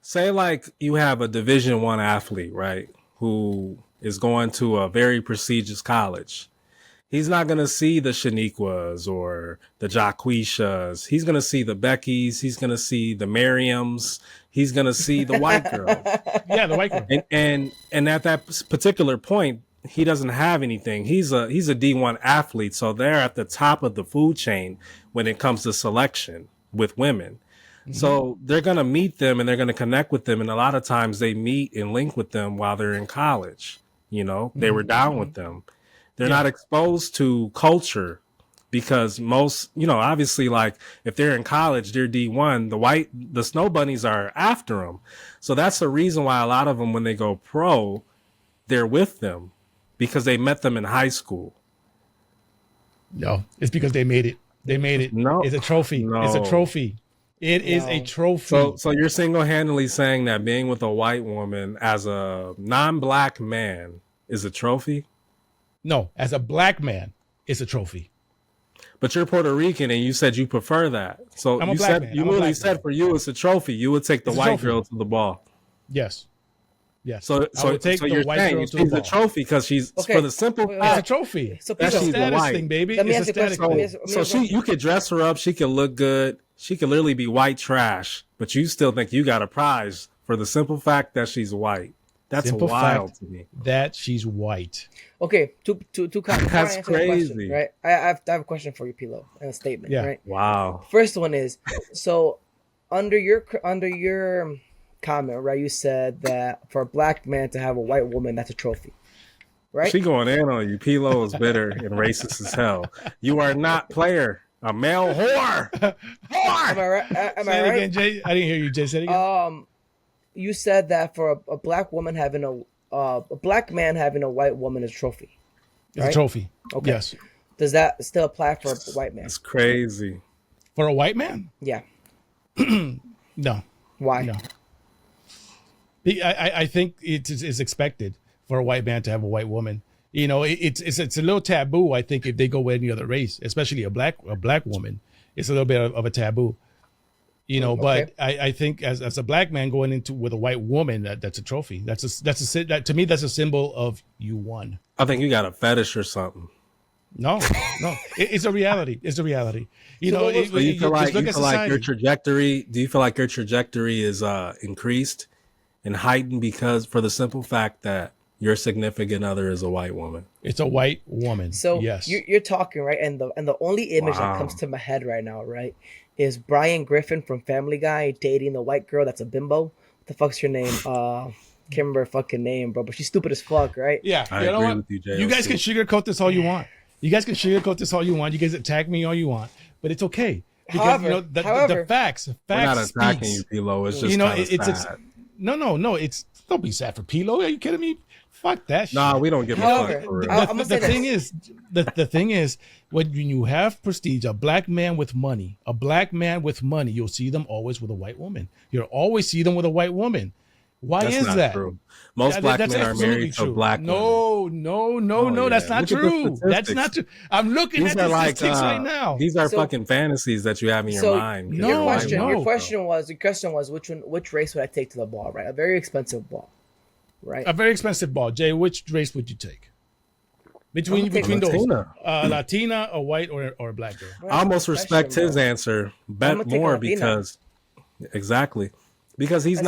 say like you have a Division I athlete, right, who is going to a very prestigious college. He's not going to see the Shaniquas or the Jaquishas. He's going to see the Beckys. He's going to see the Miriams. He's going to see the white girl. Yeah, the white girl. And at that particular point, he doesn't have anything. He's a D1 athlete, so they're at the top of the food chain when it comes to selection with women. Mm-hmm. So they're going to meet them and they're going to connect with them, and a lot of times they meet and link with them while they're in college. You know, they were down with them. They're not exposed to culture because most, obviously, like if they're in college, they're D1, the snow bunnies are after them. So that's the reason why a lot of them, when they go pro, they're with them. Because they met them in high school. No, it's because they made it. They made it. No, it's a trophy. No. It's a trophy. It is a trophy. So you're single-handedly saying that being with a white woman as a non-black man is a trophy? No, as a black man, it's a trophy. But you're Puerto Rican and you said you prefer that. So you said for you it's a trophy. You would take the white girl to the ball. Yes. Yes. So you're saying she's a trophy because she's for the simple fact. It's a trophy. So that's a status thing, baby. Let me it's ask a question. So you could dress her up. She could look good. She could literally be white trash, but you still think you got a prize for the simple fact that she's white. That's wild to me. That she's white. Okay, two That's crazy, question, right? I have a question for you, Pilo, and a statement. Yeah. Right. Wow. First one is so under your comment, right? You said that for a black man to have a white woman, that's a trophy, right? She going in on you. Pilo is bitter and racist as hell. You are not player. A male whore. Whore. Am I right? Say it again, Jay. I didn't hear you, Jay. Say it again. You said that for a black woman having a black man having a white woman is a trophy. It's a trophy. Okay. Yes. Does that still apply for a white man? It's crazy. For a white man? Yeah. No. Why? No. I think it's expected for a white man to have a white woman. It's a little taboo. I think if they go with any other race, especially a black woman, it's a little bit of a taboo. But I think as a black man going into with a white woman, that's a trophy. To me that's a symbol of you won. I think you got a fetish or something. No, it's a reality. It's a reality. You feel like your trajectory. Do you feel like your trajectory is increased and heightened because for the simple fact that your significant other is a white woman? It's a white woman. So yes, you're talking right, and the only image that comes to my head right now, right, is Brian Griffin from Family Guy dating the white girl that's a bimbo. What the fuck's your name? Can't remember her fucking name, bro. But she's stupid as fuck, right? Yeah, I agree with you, JLC. You guys can sugarcoat this all you want. You guys can sugarcoat this all you want. You guys attack me all you want, but it's okay because However, the facts We're not attacking speaks. you, Pilo. It's just it's no. It's don't be sad for Pilo. Are you kidding me? Fuck that shit. Nah, we don't give a fuck for real. The thing is, when you have prestige, a black man with money, you'll see them always with a white woman. You'll always see them with a white woman. Why That's is not that? True. Most black men are married to black women. No, that's not true. That's not true. I'm looking at the statistics right now. These are fucking fantasies that you have in your mind. Your question was which race would I take to the ball, right? A very expensive ball, right? A very expensive ball. Jay, which race would you take? Between those, Latina, a white, or a black girl? I almost respect his answer more because because he's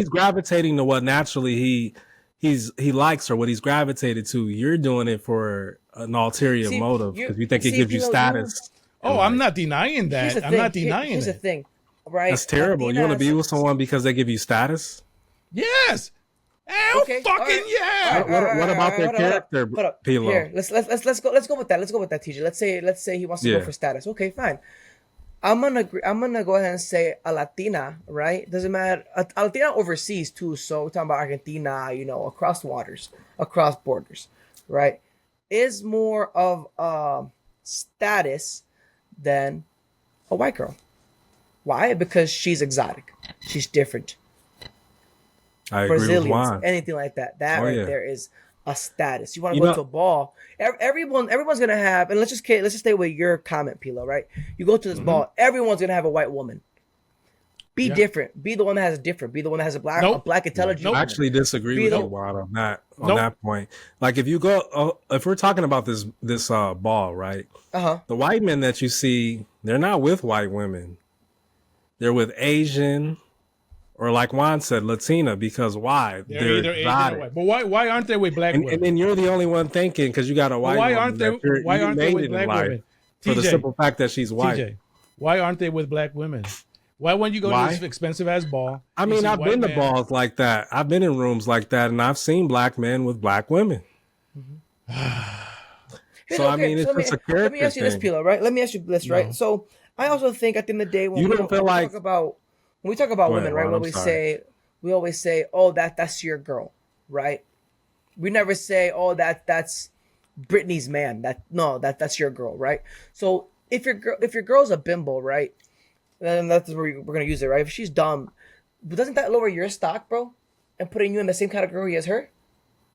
gravitating to what naturally he likes or what he's gravitated to. You're doing it for an ulterior motive because you think it gives you status. I'm not denying that. I'm not denying it. Here's the thing, right? That's terrible. You want to be with someone because they give you status? Yes. Hell fucking yeah. What about their character, Pilo? Here, let's go with that. Let's go with that, TJ. Let's say he wants to go for status. Okay, fine. I'm gonna go ahead and say a Latina, right? Doesn't matter. A Latina overseas too. So we're talking about Argentina, across waters, across borders, right? Is more of status than a white girl. Why? Because she's exotic. She's different. I agree Brazilians, with Juan. anything like that. That there is a status. You want to go to a ball. Everyone's gonna have, and let's just stay with your comment, Pilo, right? You go to this ball, everyone's gonna have a white woman. Be different. Be the one that has a different. Be the one that has a black intelligent. I actually disagree with you, Juan, on that point. Like if you go, if we're talking about this ball, right? The white men that you see, they're not with white women. They're with Asian. Or like Juan said, Latina, because why? They're either Asian or white. But why aren't they with black women? And then you're the only one thinking because you got a white woman. Why aren't they with black women? For the simple fact that she's white. TJ, why aren't they with black women? Why when you go to this expensive ass ball? I mean, I've been to balls like that. I've been in rooms like that, and I've seen black men with black women. So I mean, it's just a character. Let me ask you this, Pilo, right? Let me ask you this, right? So I also think at the end of the day, when we talk about women, right? We always say, "Oh, that's your girl," right? We never say, "Oh, that's Brittany's man." That's your girl, right? So if your girl's a bimbo, right? Then that's where we're gonna use it, right? If she's dumb, doesn't that lower your stock, bro? And putting you in the same category as her?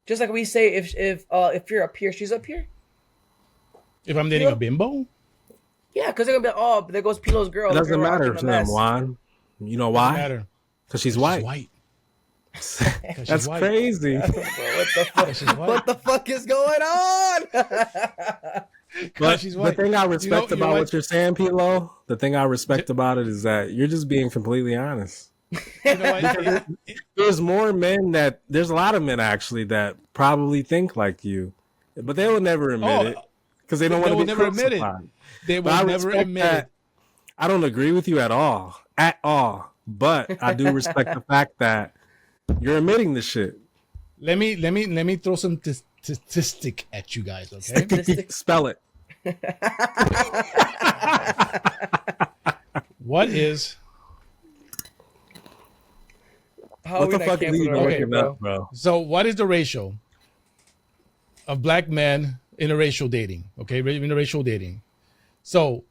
Just like we say, if you're up here, she's up here. If I'm dating a bimbo? Yeah, because they're gonna be like, "Oh, there goes Pilo's girl." It doesn't matter to them, Juan. You know why? Because she's white. That's white. Crazy. What the fuck? What the fuck is going on? But the thing I respect about what you're saying, Pilo, the thing I respect about it is that you're just being completely honest. There's more men there's a lot of men actually that probably think like you, but they will never admit it because they don't want to be crucified. They will never admit it. I don't agree with you at all, but I do respect the fact that you're admitting the shit. Let me throw some statistic at you guys, okay? Spell it. What is? What the fuck are you looking up, bro? So, what is the ratio of black men interracial dating? Okay, interracial dating. So,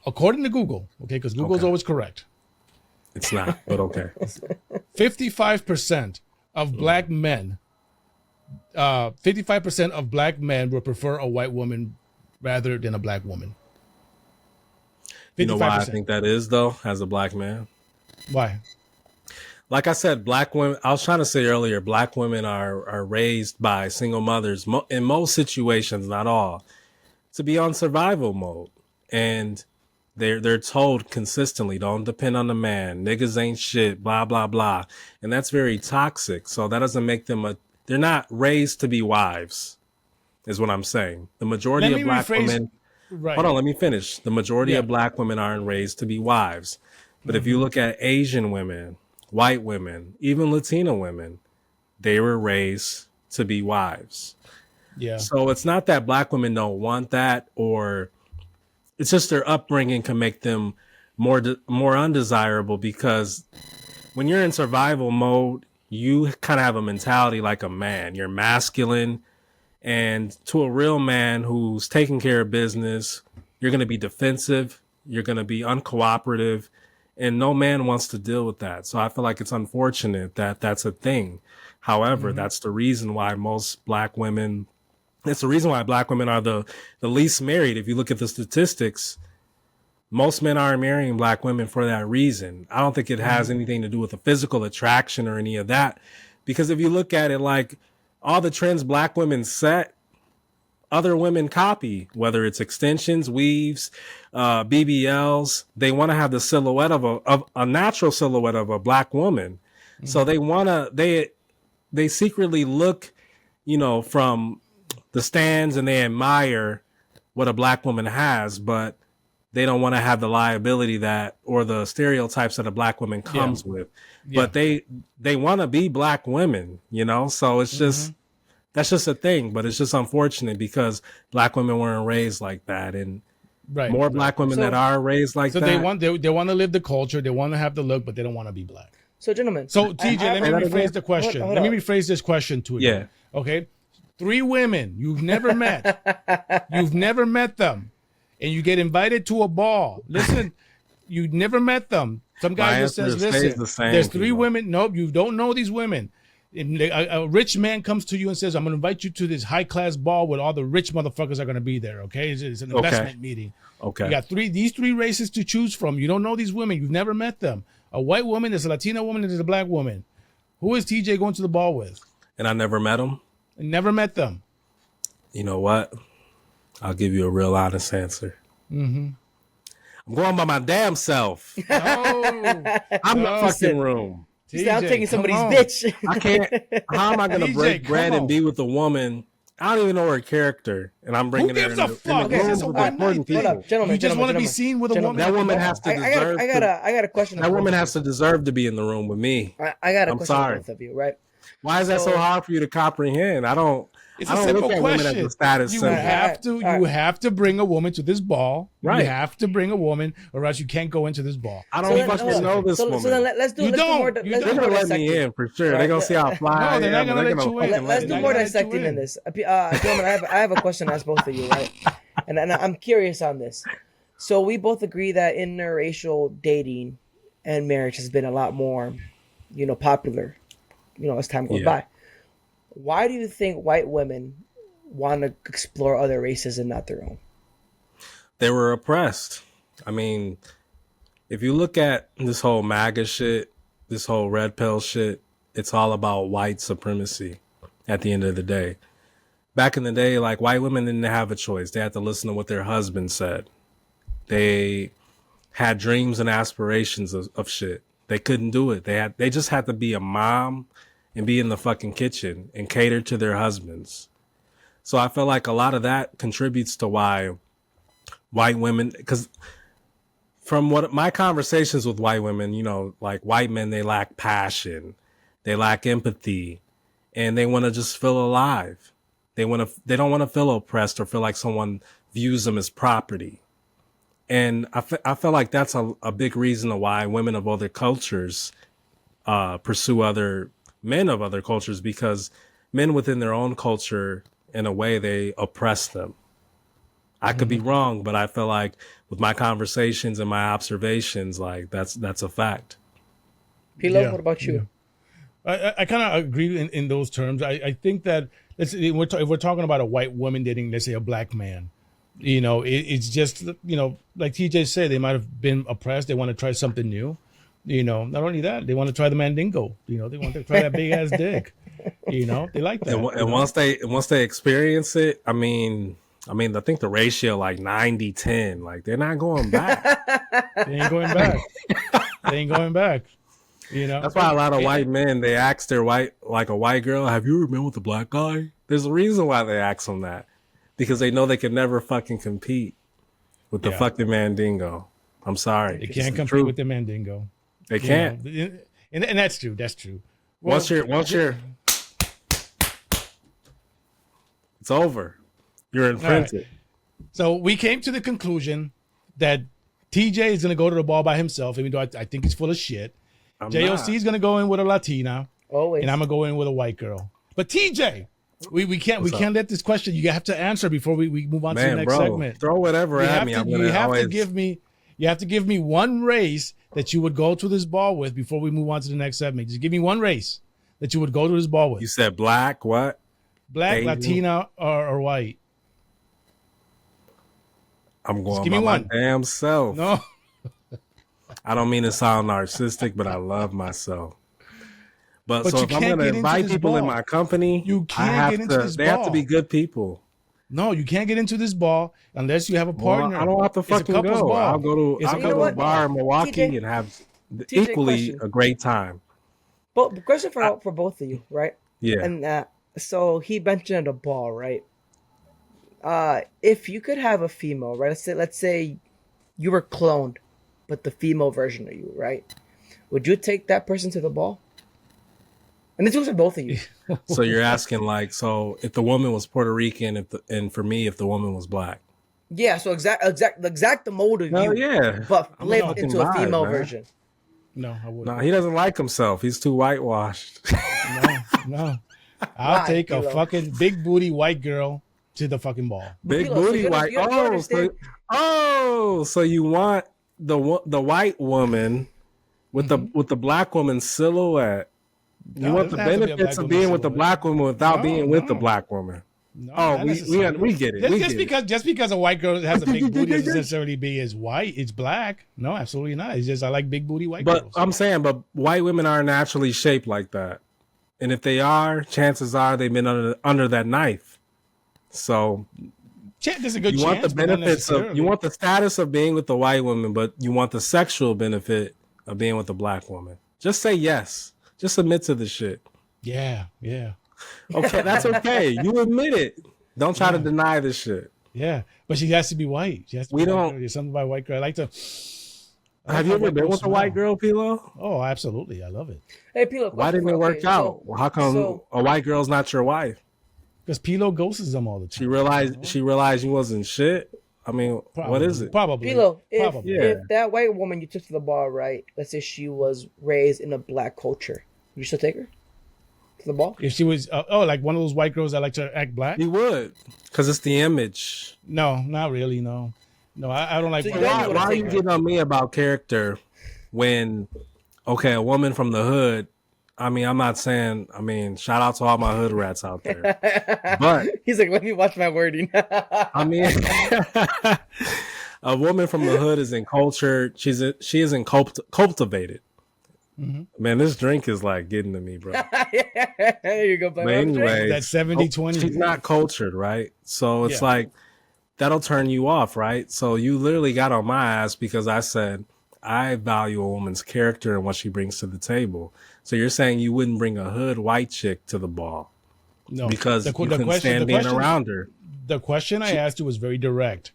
according to Google, okay, because Google's always correct. It's not, but okay. 55% of black men, 55% of black men would prefer a white woman rather than a black woman. 55%. You know why I think that is, though, as a black man? Why? Like I said, black women, I was trying to say earlier, black women are raised by single mothers, in most situations, not all, to be on survival mode. And they're told consistently, don't depend on the man. Niggas ain't shit, blah, blah, blah. And that's very toxic. So that doesn't make them they're not raised to be wives, is what I'm saying. The majority of black women, hold on, let me finish. The majority of black women aren't raised to be wives. But if you look at Asian women, white women, even Latina women, they were raised to be wives. Yeah. So it's not that black women don't want that, or it's just their upbringing can make them more undesirable, because when you're in survival mode, you kind of have a mentality like a man. You're masculine, and to a real man who's taking care of business, you're going to be defensive, you're going to be uncooperative, and no man wants to deal with that. So I feel like it's unfortunate that that's a thing. However, that's the reason why it's the reason why black women are the least married. If you look at the statistics, most men aren't marrying black women for that reason. I don't think it has anything to do with the physical attraction or any of that. Because if you look at it, like all the trends black women set, other women copy, whether it's extensions, weaves, BBLs. They want to have the silhouette of a natural silhouette of a black woman. So they secretly look, from the stands, and they admire what a black woman has, but they don't want to have the liability or the stereotypes that a black woman comes with. Yeah. But they want to be black women, so it's just, that's just a thing. But it's just unfortunate because black women weren't raised like that. And more black women that are raised like that. So they want to live the culture. They want to have the look, but they don't want to be black. So gentlemen. So TJ, let me rephrase the question. Let me rephrase this question to you. Yeah. Okay. 3 women you've never met. You've never met them. And you get invited to a ball. Listen, you never met them. Some guy just says, listen, there's 3 women. Nope, you don't know these women. And a rich man comes to you and says, I'm going to invite you to this high-class ball with all the rich motherfuckers are going to be there, okay? It's an investment meeting. Okay. You got these 3 races to choose from. You don't know these women. You've never met them. A white woman, there's a Latina woman, and there's a black woman. Who is TJ going to the ball with? And I never met them? Never met them. You know what? I'll give you a real honest answer. I'm going by my damn self. No. I'm the fucking room. TJ, I'm taking somebody's bitch. I can't. How am I going to break bread and be with a woman? I don't even know her character, and I'm bringing her in the room with important people. Gentlemen, you just want to be seen with a woman. That woman has to deserve. I got a question. That woman has to deserve to be in the room with me. I got a question for both of you, right? Why is that so hard for you to comprehend? It's a simple question. You have to bring a woman to this ball. Right. You have to bring a woman, or else you can't go into this ball. I don't fucking know this woman. So then let's do. They're gonna let me in for sure. They're gonna see how fly. No, they're not gonna let you in. Let's do more dissecting than this. Gentlemen, I have a question to ask both of you, right? And I'm curious on this. So we both agree that interracial dating and marriage has been a lot more, popular, as time goes by. Why do you think white women want to explore other races and not their own? They were oppressed. I mean, if you look at this whole MAGA shit, this whole red pill shit, it's all about white supremacy at the end of the day. Back in the day, like, white women didn't have a choice. They had to listen to what their husband said. They had dreams and aspirations of shit. They couldn't do it. They just had to be a mom and be in the fucking kitchen and cater to their husbands. So I feel like a lot of that contributes to why white women, because from what my conversations with white women, like white men, they lack passion, they lack empathy, and they want to just feel alive. They don't want to feel oppressed or feel like someone views them as property. And I feel like that's a big reason why women of other cultures pursue other men of other cultures, because men within their own culture, in a way, they oppress them. I could be wrong, but I feel like with my conversations and my observations, like that's a fact. Pilo, what about you? I kind of agree in those terms. I think that if we're talking about a white woman dating, let's say, a black man, it's just, like TJ said, they might have been oppressed. They want to try something new. Not only that, they want to try the mandingo. They want to try that big ass dick. They like that. And once they experience it, I mean, I think the ratio like 90-10. Like, they're not going back. They ain't going back. They ain't going back. That's why a lot of white men, they ask their a white girl, "Have you ever been with a black guy?" There's a reason why they ask them that, because they know they can never fucking compete with the fucking mandingo. I'm sorry, they can't compete with the mandingo. They can't, and that's true. That's true. Well, once you're, it's over. You're imprinted. Right. So we came to the conclusion that TJ is gonna go to the ball by himself, even though I think he's full of shit. JOC is gonna go in with a Latina, Always. and I'm gonna go in with a white girl. But TJ, we can't let this question. You have to answer before we move on to the next segment. Throw whatever at me. You have to give me one race that you would go to this ball with before we move on to the next segment. Just give me one race that you would go to this ball with. You said black, what? Black, Asian? Latina, or white. I'm going by my damn self. No. I don't mean to sound narcissistic, but I love myself. But so if I'm going to invite people in my company, you can't get into this ball. They have to be good people. No, you can't get into this ball unless you have a partner. Well, I don't have to fucking go. Ball. I'll go to a bar in Milwaukee TJ, and have equally a great time. But question for both of you, right? Yeah. And so he mentioned a ball, right? If you could have a female, right? Let's say you were cloned, but the female version of you, right? Would you take that person to the ball? And this goes for both of you. So you're asking like, so if the woman was Puerto Rican, and for me, if the woman was black. Yeah. So exact the mold of you. Yeah. But flipped into a female version. No, I wouldn't. No, he doesn't like himself. He's too whitewashed. No. I'll take a fucking big booty white girl to the fucking ball. Big booty white. So you want the white woman with the black woman's silhouette. You want the benefits of being with the black woman without being with the black woman. No, we get it. Just because a white girl has a big booty doesn't necessarily be as white. It's black. No, absolutely not. It's just I like big booty white girls. But I'm saying, white women are naturally shaped like that, and if they are, chances are they've been under that knife. So there's a good chance. You want the benefits you want the status of being with the white woman, but you want the sexual benefit of being with the black woman. Just say yes. Just admit to the shit. Yeah. Okay, that's okay. You admit it. Don't try to deny this shit. Yeah, but she has to be white. She has to There's something about white girl. I like to. Have you ever been with a white girl, Pilo? Oh, absolutely. I love it. Hey, Pilo. Why didn't it work out? How come a white girl's not your wife? Because Pilo ghosts them all the time. She realized you wasn't shit. I mean, what is it? Probably. Pilo, if that white woman you took to the bar, right? Let's say she was raised in a black culture, would you still take her to the ball? If she was, like one of those white girls that like to act black? You would, because it's the image. No, not really. No, I don't like. So why are you getting on me about character when, a woman from the hood? I mean, I'm not saying. I mean, shout out to all my hood rats out there. But he's like, let me watch my wording. I mean, a woman from the hood isn't cultured. She isn't cultivated. Mm-hmm. Man, this drink is like getting to me, bro. There you go. But anyway, that's 70-20. She's not cultured, right? So it's like that'll turn you off, right? So you literally got on my ass because I said I value a woman's character and what she brings to the table. So you're saying you wouldn't bring a hood white chick to the ball? No, because you couldn't stand being around her. The question I asked you was very direct.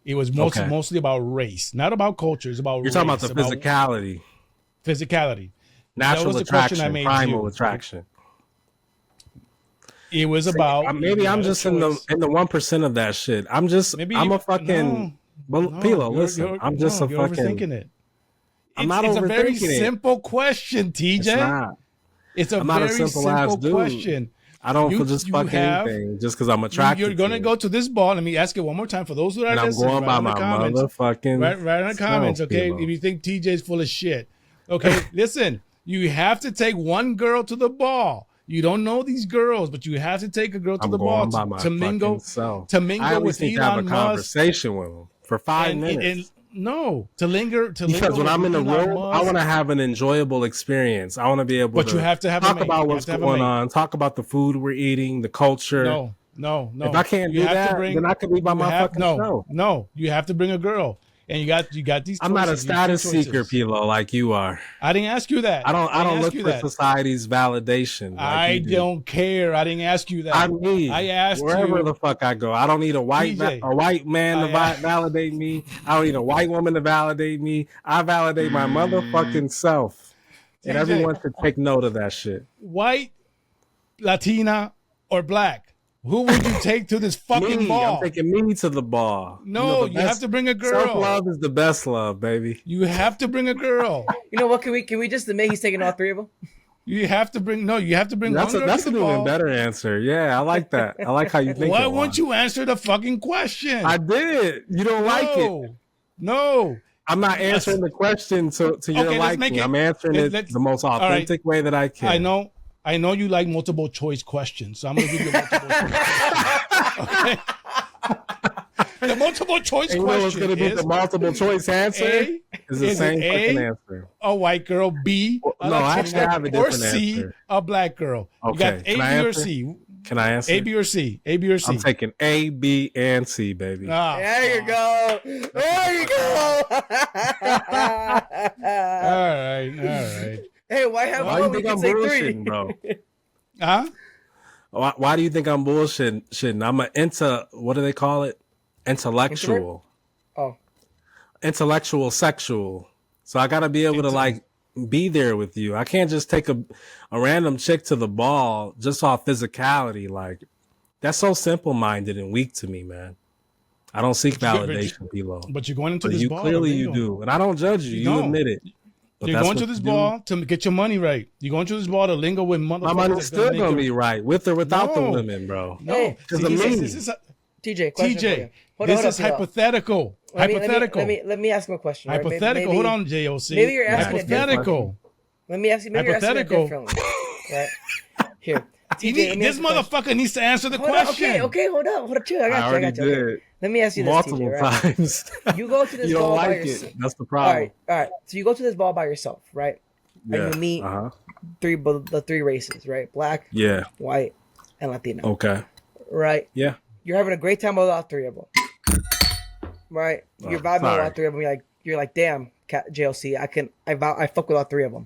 It was mostly about race, not about culture. It's about You're talking about the physicality. Physicality. Natural attraction, primal attraction. It was about maybe I'm just in the 1% of that shit. I'm a fucking Pilo, listen. I'm just a fucking overthinking it. It's a very simple question, TJ. It's a very simple question. I don't just fuck anything just because I'm attracted. You're gonna go to this ball. Let me ask it one more time for those who are listening. I'm going by my motherfucking right in the comments. Okay, if you think TJ's full of shit, okay, listen. You have to take one girl to the ball. You don't know these girls, but you have to take a girl to the ball to mingle. To mingle with Elon Musk. Have a conversation with them for 5 minutes. To linger. Because when I'm in the room, I want to have an enjoyable experience. I want to be able to. But you have to have talk about what's going on. Talk about the food we're eating, the culture. No. If I can't do that, then I could be by my fucking show. No, you have to bring a girl. And you got these. I'm not a status seeker, Pilo, like you are. I didn't ask you that. I don't look for society's validation. Like I don't care. I didn't ask you that. I asked wherever the fuck I go. I don't need a white man to validate me. I don't need a white woman to validate me. I validate my motherfucking self. And everyone should take note of that shit. White, Latina, or black. Who would you take to this fucking ball? I'm taking me to the ball. No, you have to bring a girl. Self-love is the best love, baby. You have to bring a girl. You know what? Can we just admit he's taking all three of them? You have to bring. No, you have to bring. That's an even better answer. Yeah, I like that. I like how you think. Why won't you answer the fucking question? I did. You don't like it. No. I'm not answering the question to your liking. I'm answering it the most authentic way that I can. I know you like multiple choice questions, so I'm going to give you multiple choice. Okay? The multiple choice question what's going to be the multiple choice answer? Is the same fucking answer. A white girl. B. No, I actually have a different answer. Or C. A black girl. Okay. You got A, B, or C. Can I answer? A, B, or C? A, B, or C? I'm taking A, B, and C, baby. There you go. There you go. All right. Hey, why do you think I'm bullshitting, bro? Huh? Why do you think I'm bullshitting? I'm what do they call it? Intellectual. Oh. Intellectual sexual. So I got to be able to be there with you. I can't just take a random chick to the ball just off physicality. Like, that's so simple-minded and weak to me, man. I don't seek validation, P-Lo. But you're going into this ball. Clearly you do. And I don't judge you. You admit it. But you're going to this ball to get your money right. You're going to this ball to lingo with motherfuckers. My money's still going to be right, with or without the women, bro. No. Because TJ, this is hypothetical. Let me ask him a question. Hypothetical. Maybe, hold on, JOC. Maybe you're asking hypothetical. Let me ask you. Maybe hypothetical. You're asking it differently. Right here. TJ, this motherfucker needs to answer the question. Okay, hold up. Chill. I got you. Okay. Let me ask you this, multiple TJ, right? times. You go to this ball by yourself. That's the problem. All right. So you go to this ball by yourself, right? Yeah. And you meet the three races, right? Black, white, and Latino. Okay. Right? Yeah. You're having a great time with all three of them. Right? You're vibing with all three of them. You're like, damn, JLC, I fuck with all three of them.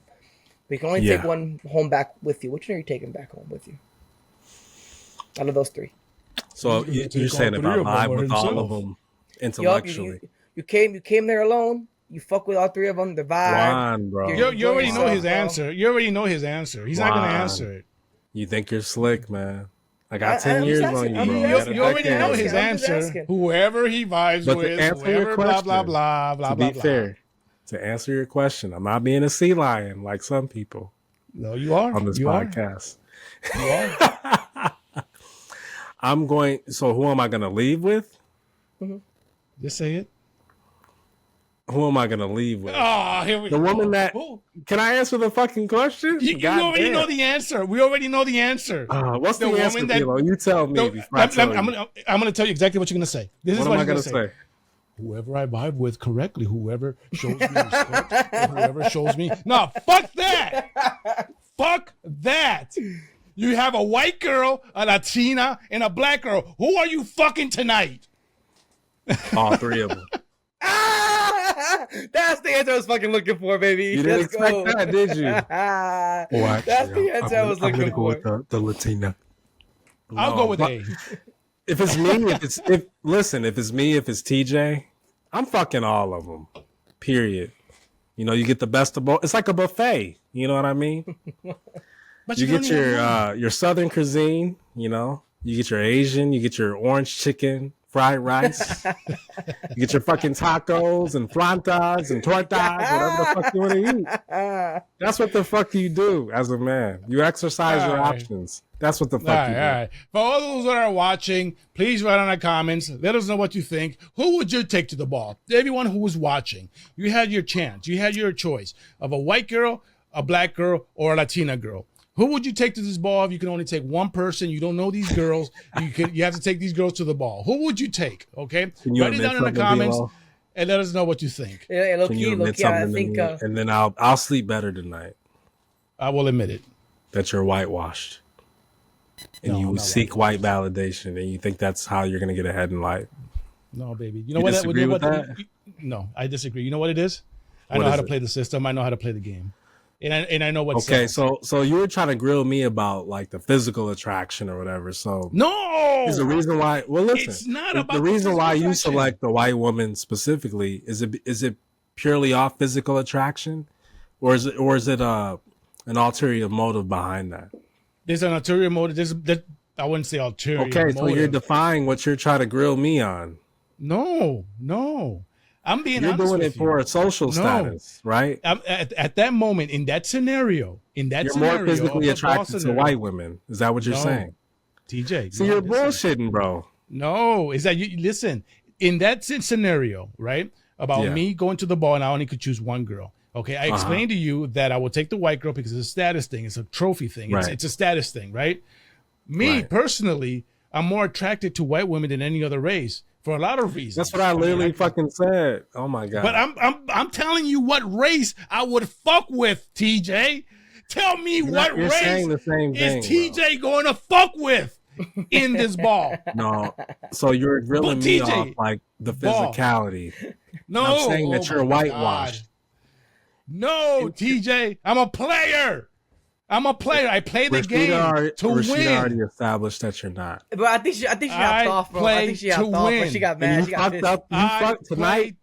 But you can only take one home back with you. Which one are you taking back home with you? Out of those three. So you're saying if I vibe with all of them intellectually. You came there alone. You fuck with all three of them. The vibe. Bro. You already know his answer. You already know his answer. He's not going to answer it. You think you're slick, man. I got 10 years on you, bro. You already know his answer. Whoever he vibes with, whoever, blah, blah, blah, blah, blah. To be fair, to answer your question, I'm not being a sea lion like some people. No, you are. On this podcast. You are. So who am I going to leave with? Mm-hmm. Just say it. Who am I going to leave with? Oh, here we go. The woman that... Can I answer the fucking question? You already know the answer. We already know the answer. What's the answer, Pilo? You tell me. I'm going to tell you exactly what you're going to say. This is what I'm going to say. Whoever I vibe with correctly, whoever shows me respect, whoever shows me... No, fuck that! Fuck that! You have a white girl, a Latina, and a black girl. Who are you fucking tonight? All three of them. That's the answer I was fucking looking for, baby. You didn't expect that, did you? That's the answer I was looking for. I'm going to go with the Latina. I'll go with A. If it's me, if it's TJ, I'm fucking all of them. Period. You know, you get the best of both. It's like a buffet. You know what I mean? But you get your Southern cuisine. You know, you get your Asian. You get your orange chicken, fried rice. You get your fucking tacos and plantas and tortas, whatever the fuck you want to eat. That's what the fuck you do as a man. You exercise your options. That's what the fuck you do. All right. For all those that are watching, please write in the comments. Let us know what you think. Who would you take to the ball? Everyone who was watching, you had your chance. You had your choice of a white girl, a black girl, or a Latina girl. Who would you take to this ball if you can only take one person? You don't know these girls. You have to take these girls to the ball. Who would you take? Okay, write it down in the comments and let us know what you think. Yeah, low key, I think. And then I'll sleep better tonight. I will admit it. That you're whitewashed, and you seek white validation, and you think that's how you're gonna get ahead in life. No, baby. You know what? Disagree with that? No, I disagree. You know what it is? I know how to play the system. I know how to play the game. And I know what's okay. So you were trying to grill me about like the physical attraction or whatever. So no, is the reason why. Well, listen, it's not about the reason why you select the white woman specifically. Is it purely off physical attraction, or is it an ulterior motive behind that? There's an ulterior motive. I wouldn't say ulterior. Okay, motive. so you're defying what you're trying to grill me on. No. I'm being honest with you. You're doing it for a social status, right? At that moment, in that scenario, you're more physically attracted to white women. Is that what you're saying? TJ. So you're bullshitting, bro. No, is that you? Listen, in that scenario, right? About me going to the ball and I only could choose one girl. Okay, I explained to you that I will take the white girl because it's a status thing. It's a trophy thing. It's a status thing, right? Me personally, I'm more attracted to white women than any other race for a lot of reasons. That's what I literally fucking said. Oh my god! But I'm telling you what race I would fuck with, TJ. Tell me what race saying the same thing, is TJ going to fuck with in this ball? No, so you're grilling me off like the physicality. No, I'm saying that you're whitewashed. No, TJ, I'm a player. I play the game to win. Rashida already established that you're not. But I think she got off, bro. I think she got off, but she got mad. You fucked up.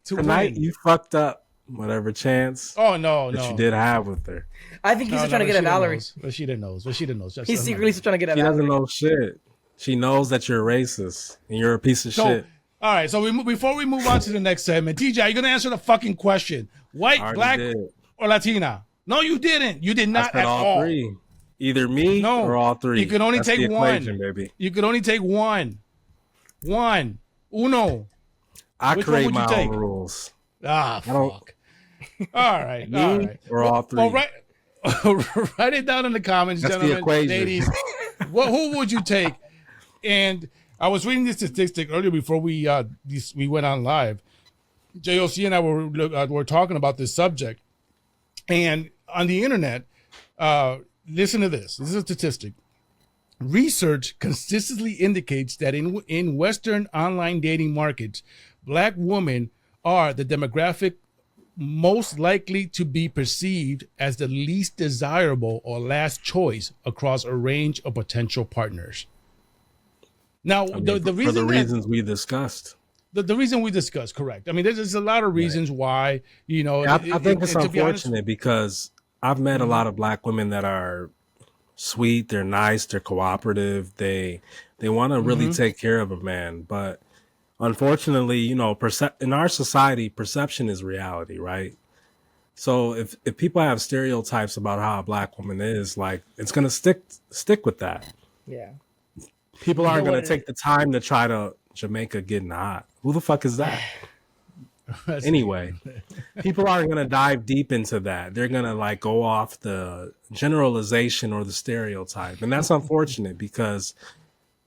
Tonight you fucked up whatever chance. Oh no, you did have with her. I think he's still trying to get a Valerie. Rashida knows. He's secretly still trying to get a Valerie. She doesn't know shit. She knows that you're racist and you're a piece of shit. All right, so before we move on to the next segment, TJ, are you going to answer the fucking question? White, black, or Latina? No, you didn't. You did not at all. Three. Either me or all three. You can only take one. Baby. You can only take one. Uno. I create my own rules. Ah, fuck. All right. Or all three. Well, write it down in the comments, That's gentlemen, the ladies. Who would you take? And I was reading this statistic earlier before we went on live. JOC and I were talking about this subject, and on the internet, listen to this. This is a statistic. Research consistently indicates that in Western online dating markets, black women are the demographic most likely to be perceived as the least desirable or last choice across a range of potential partners. Now, the reasons we discussed. The reason we discussed, correct. I mean, there's a lot of reasons why, you know. I think it's unfortunate because I've met a lot of black women that are sweet, they're nice, they're cooperative, they want to really take care of a man. But unfortunately, you know, in our society, perception is reality, right? So if people have stereotypes about how a black woman is, like, it's going to stick with that. Yeah. People aren't going to take the time to try to Jamaica getting hot. Who the fuck is that? Anyway, people aren't going to dive deep into that. They're going to like go off the generalization or the stereotype. And that's unfortunate because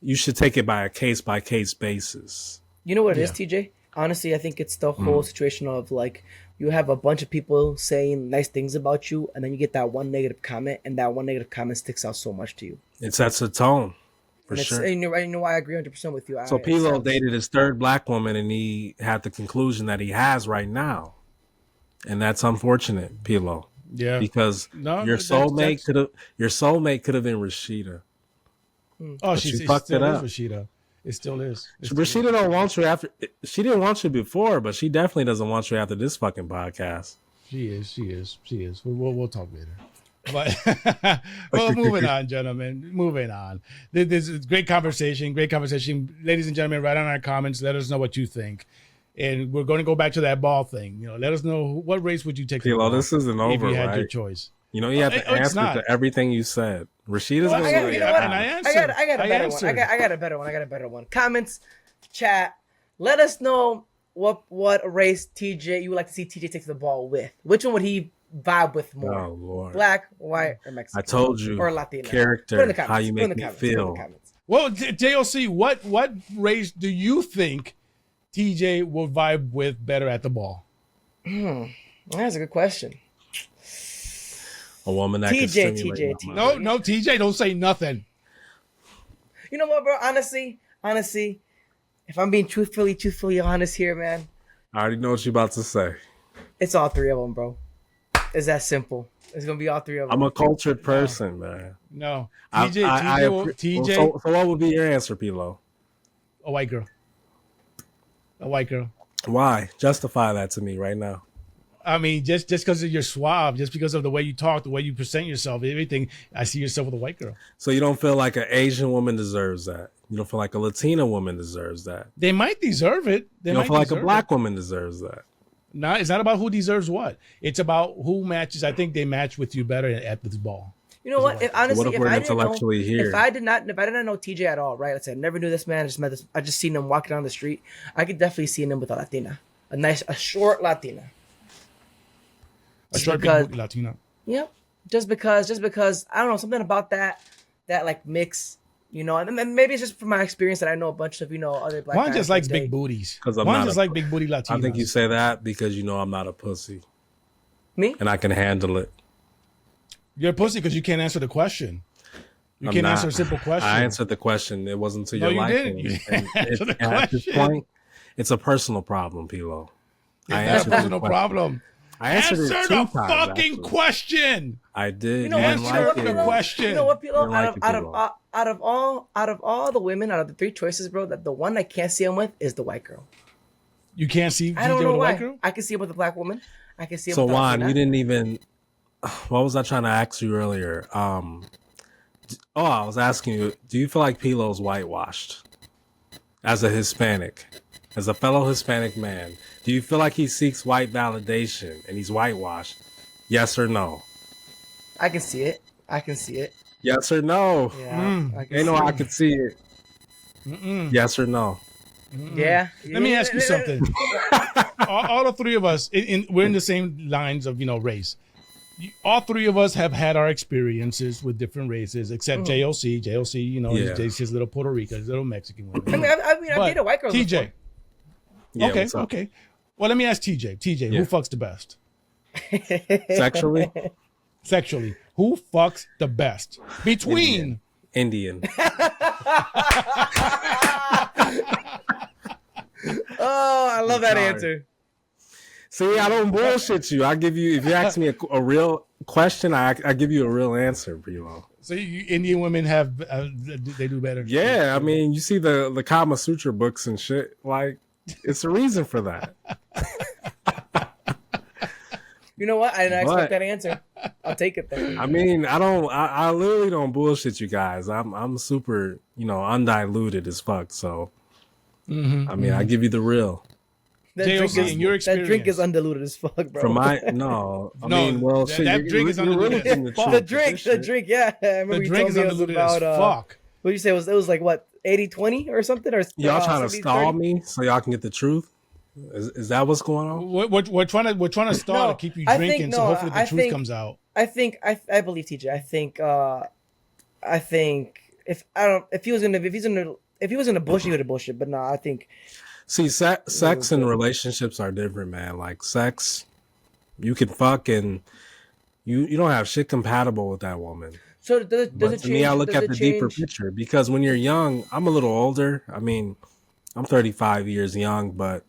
you should take it by a case basis. You know what it is, TJ? Honestly, I think it's the whole situation of like you have a bunch of people saying nice things about you, and then you get that one negative comment, and that one negative comment sticks out so much to you. It sets a tone. For sure. And you know why I agree 100% with you. So Pilo dated his third black woman, and he had the conclusion that he has right now, and that's unfortunate, Pilo. Yeah, because your soulmate could have been Rashida. Oh, she fucked it up. Rashida, it still is. Rashida don't want you after. She didn't want you before, but she definitely doesn't want you after this fucking podcast. She is. We'll talk later. But well, moving on, gentlemen. Moving on. This is great conversation. Ladies and gentlemen, write on our comments. Let us know what you think. And we're going to go back to that ball thing. You know, let us know what race would you take. Kilo, this isn't over, if you had right? your choice. You know, you have to answer to everything you said. Rashida's going to I got a better one. Comments, chat. Let us know what race TJ you would like to see TJ take the ball with. Which one would he vibe with more? Oh, Lord. Black, white, or Mexican? I told you. Or Latino. Character, how you make me feel. Well, JOC, what race do you think TJ will vibe with better at the ball? That's a good question. A woman that TJ. No, TJ, don't say nothing. You know what, bro? Honestly, if I'm being truthfully honest here, man. I already know what you're about to say. It's all three of them, bro. It's that simple. It's gonna be all three of them. I'm a cultured person, man. No, TJ. So what would be your answer, Pilo? A white girl. Why? Justify that to me right now. I mean, just because of your suave, just because of the way you talk, the way you present yourself, everything, I see yourself with a white girl. So you don't feel like an Asian woman deserves that. You don't feel like a Latina woman deserves that. They might deserve it. You don't feel like a black woman deserves that. No, it's not about who deserves what. It's about who matches. I think they match with you better at this ball. You know what? Honestly, what if we're intellectually here? If I did not know TJ at all, right? Let's say I never knew this man. I just seen him walking down the street. I could definitely see him with a Latina, a short Latina. A short big Latina. Yep. Just because I don't know, something about that like mix, you know, and maybe it's just from my experience that I know a bunch of, you know, other black guys. Juan just likes big booties. Juan just like big booty Latinas. I think you say that because you know I'm not a pussy. Me? And I can handle it. You're a pussy because you can't answer the question. You can't answer a simple question. I answered the question. It wasn't to your liking. You didn't answer the question. At this point, it's a personal problem, Pilo. I answered a personal problem. I answered it 2 times, the fucking question. I did. You know what? The question. You know what, Pilo? Out of all the women, out of the 3 choices, bro, that the one I can't see him with is the white girl. You can't see I don't know with a why. white girl? I can see him with a black woman. I can see him so with a Juan, Latina. you didn't even. What was I trying to ask you earlier? I was asking you, do you feel like Pilo's whitewashed? As a Hispanic, as a fellow Hispanic man, do you feel like he seeks white validation and he's whitewashed? Yes or no? I can see it. Yes or no? Yeah. I could see it. Yes or no? Yeah. Let me ask you something. all the 3 of us, we're in the same lines of, you know, race. All 3 of us have had our experiences with different races, except JOC. JOC, you know, he's little Puerto Rican, his little Mexican woman. I dated a white girl. TJ. Yeah, okay. Well, let me ask TJ. TJ, who fucks the best? Sexually, who fucks the best between Indian? Oh, I love that answer. See, I don't bullshit you. I give you, if you ask me a real question, I give you a real answer, Primo. So Indian women have they do better? Yeah, I mean, you see the Kama Sutra books and shit. Like, it's a reason for that. You know what? I didn't expect that answer. I'll take it then. I mean, I literally don't bullshit you guys. I'm super, you know, undiluted as fuck. So, I mean, I give you the real. That drink is undiluted as fuck, bro. From my mean, well, that drink is undiluted. The drink, yeah. I remember the drink is undiluted as fuck. What did you say? It was like what, 80-20 or something? Or y'all trying to stall me so y'all can get the truth? Is that what's going on? We're trying to stall to keep you drinking, so hopefully the truth comes out. I believe TJ. I think if he was gonna bullshit, he would have bullshit. But no, I think. See, sex and relationships are different, man. Like sex, you can fuck and you don't have shit compatible with that woman. So does it change? To me, I look at the deeper picture because when you're young, I'm a little older. I mean, I'm 35 years young, but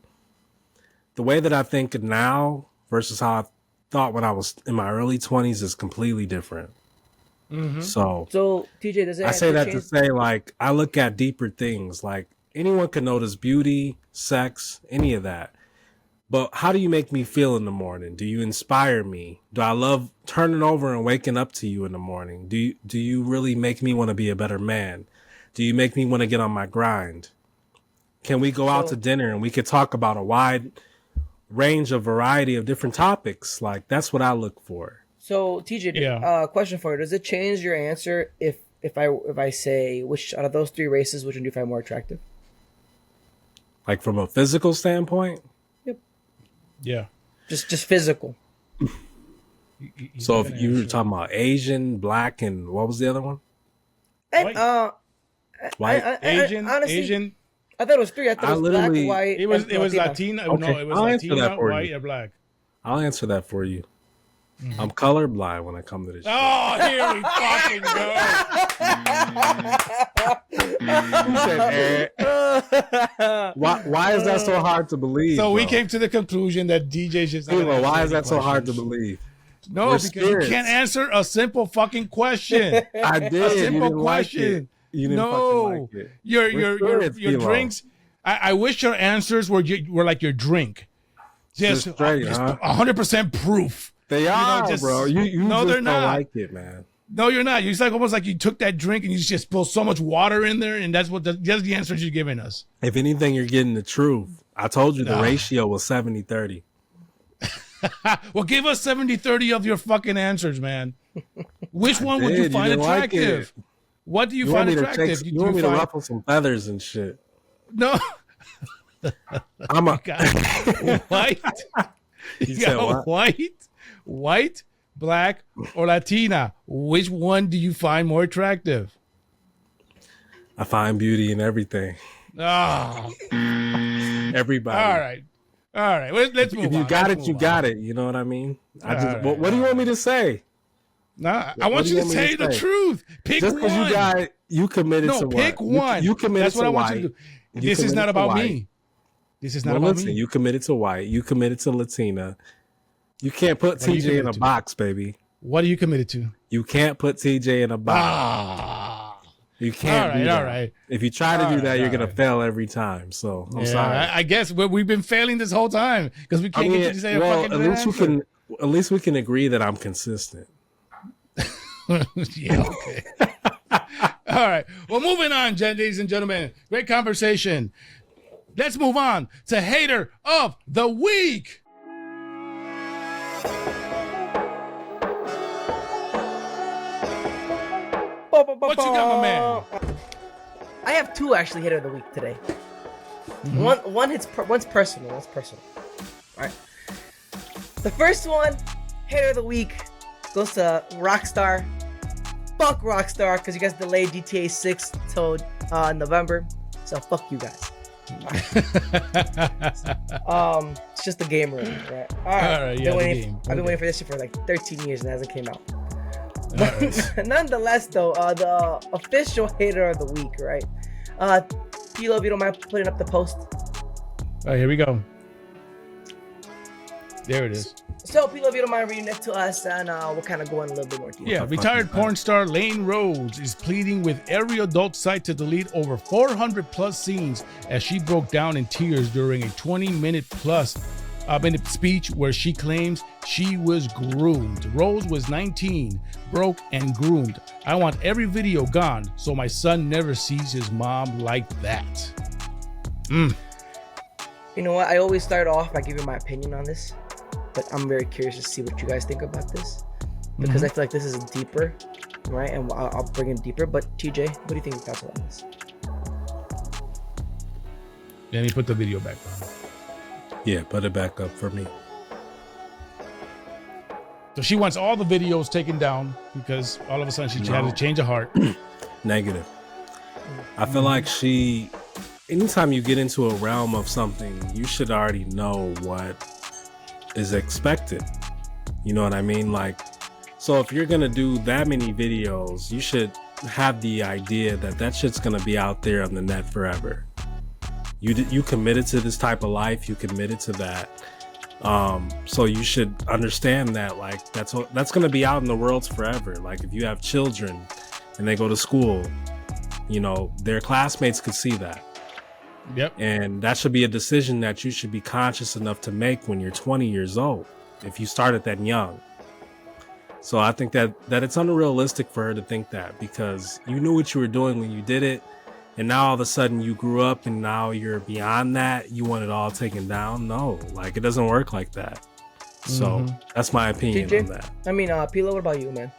the way that I think now versus how I thought when I was in my early 20s is completely different. So TJ, does it? I say that to say, like, I look at deeper things. Like, anyone can notice beauty, sex, any of that. But how do you make me feel in the morning? Do you inspire me? Do I love turning over and waking up to you in the morning? Do you really make me want to be a better man? Do you make me want to get on my grind? Can we go out to dinner and we could talk about a wide range of variety of different topics? Like, that's what I look for. So TJ, question for you: does it change your answer if I say which out of those 3 races, which one do you find more attractive? Like from a physical standpoint? Yep. Yeah. Just physical. So if you were talking about Asian, black, and what was the other one? White. Asian. I thought it was 3. I thought it was black, white. It was Latina. Okay. No, it was Latina, white, or black. I'll answer that for you. I'm colorblind when I come to this shit. Oh, here we fucking go. Why is that so hard to believe? So we came to the conclusion that DJ's just. Why is that so hard to believe? No, because you can't answer a simple fucking question. I did. A simple question. You didn't fucking like it. Your drinks. I wish your answers were like your drink. Just straight, huh? 100% proof. They are, just, bro. You no, just they're don't not. like it, man. No, you're not. It's like almost like you took that drink and you just spilled so much water in there, and that's the answers you're giving us. If anything, you're getting the truth. I told you the ratio was 70-30. Well, give us 70-30 of your fucking answers, man. Which one would you find attractive? Like what do you find attractive? You want me to ruffle some feathers and shit? No. I'm a white. You got white, black, or Latina. Which one do you find more attractive? I find beauty in everything. Oh. Everybody. All right. Let's move on. If you got it, you got it. You know what I mean? What do you want me to say? No, I want you to say the truth. Pick one. Just because you committed to what? Pick one. You committed That's what to I want white. you to do. This is not about me. This is not about me. You committed to white. You committed to Latina. You can't put TJ in a box, baby. What are you committed to? You can't put TJ in a box. You can't do that. All right. If you try to do that, you're going to fail every time. So I'm sorry. I guess we've been failing this whole time because we can't get you to say a fucking answer. At least we can agree that I'm consistent. Yeah, okay. All right. Well, moving on, ladies and gentlemen. Great conversation. Let's move on to Hater of the Week. What you got, my man? I have two actually Hater of the Week today. Mm-hmm. One's personal. All right. The first one, Hater of the Week, goes to Rockstar. Fuck Rockstar, because you guys delayed GTA 6 till November. So fuck you guys. It's just the game room, right? All right. I've been waiting for this shit for like 13 years and it hasn't came out. But nonetheless, though, the official Hater of the Week, right? Pilo, if you don't mind putting up the post. All right, here we go. There it is. So, Pilo, if you don't mind reading it to us, and we'll kind of go in a little bit more detail. Yeah, retired porn star Lane Rhodes is pleading with every adult site to delete over 400 plus scenes as she broke down in tears during a 20-minute speech where she claims she was groomed. Rose was 19, broke and groomed. I want every video gone so my son never sees his mom like that. You know what? I always start off by giving my opinion on this, but I'm very curious to see what you guys think about this because I feel like this is deeper, right? And I'll bring it deeper. But TJ, what do you think about this? Let me put the video back on. Yeah, put it back up for me. So she wants all the videos taken down because all of a sudden she had a change of heart. Negative. I feel like anytime you get into a realm of something, you should already know what is expected. You know what I mean? Like, so if you're going to do that many videos, you should have the idea that shit's going to be out there on the net forever. You committed to this type of life. You committed to that. So you should understand that, like, that's going to be out in the world forever. Like, if you have children and they go to school, you know, their classmates could see that. Yep. And that should be a decision that you should be conscious enough to make when you're 20 years old, if you started that young. So I think that it's unrealistic for her to think that, because you knew what you were doing when you did it. And now all of a sudden you grew up and now you're beyond that. You want it all taken down. No, like, it doesn't work like that. So that's my opinion on that. I mean, Pilo, what about you, man?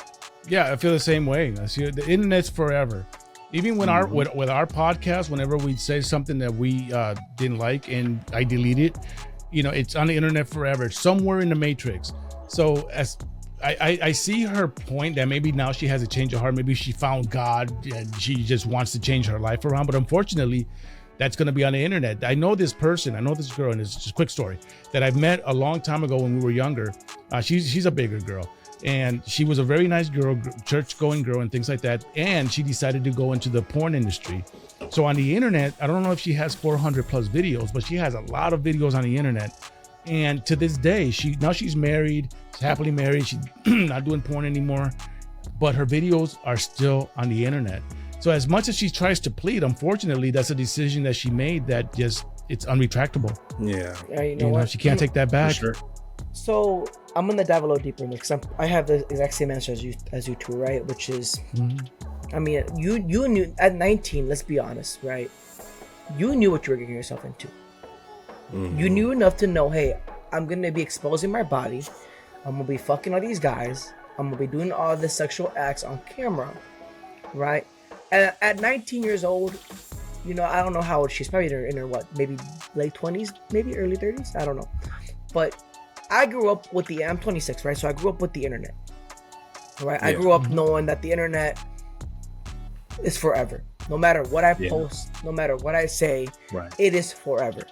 Yeah, I feel the same way. The internet's forever. Even when with our podcast, whenever we say something that we didn't like and I delete it, you know, it's on the internet forever, somewhere in the matrix. So as I see her point that maybe now she has a change of heart. Maybe she found God and she just wants to change her life around. But unfortunately, that's going to be on the internet. I know this girl, and it's just a quick story that I've met a long time ago when we were younger. She's a bigger girl. And she was a very nice girl, church-going girl and things like that. And she decided to go into the porn industry. So on the internet, I don't know if she has 400 plus videos, but she has a lot of videos on the internet. And to this day, she's married, she's happily married. She's not doing porn anymore, but her videos are still on the internet. So as much as she tries to plead, unfortunately, that's a decision that she made that just it's unretractable. Yeah. You know what? She can't take that back. For sure. So I'm gonna dive a little deeper in this because I have the exact same answer as you two, right? Which is, I mean, you knew at 19. Let's be honest, right? You knew what you were getting yourself into. You knew enough to know, hey, I'm gonna be exposing my body. I'm gonna be fucking all these guys. I'm gonna be doing all the sexual acts on camera, right? And at 19 years old, I don't know how old she's. Probably in her what, maybe late 20s, maybe early 30s. I don't know. But I grew up with I'm 26, right? So I grew up with the internet, right? I grew up knowing that the internet is forever. No matter what I post, no matter what I say, it is forever,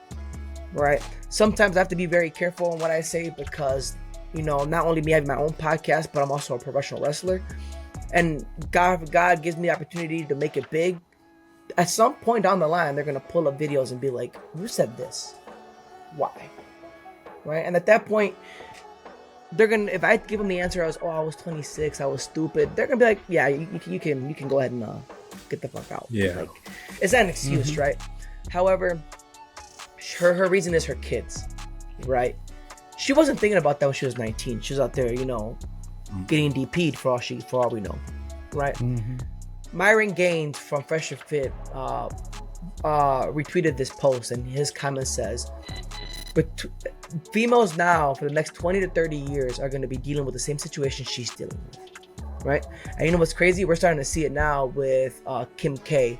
right? Sometimes I have to be very careful on what I say because, not only me having my own podcast, but I'm also a professional wrestler. And God gives me the opportunity to make it big. At some point down the line, they're going to pull up videos and be like, you said this. Why? Right? And at that point, they're going to, if I give them the answer, I was 26, I was stupid, they're going to be like, yeah, you can go ahead and get the fuck out. Yeah. Like, it's not an excuse, right? However, her reason is her kids, right? She wasn't thinking about that when she was 19. She was out there, getting DP'd for all we know, right? Myron Gaines from Fresh and Fit retweeted this post, and his comment says, but females now for the next 20 to 30 years are going to be dealing with the same situation she's dealing with, right? And you know what's crazy? We're starting to see it now with Kim K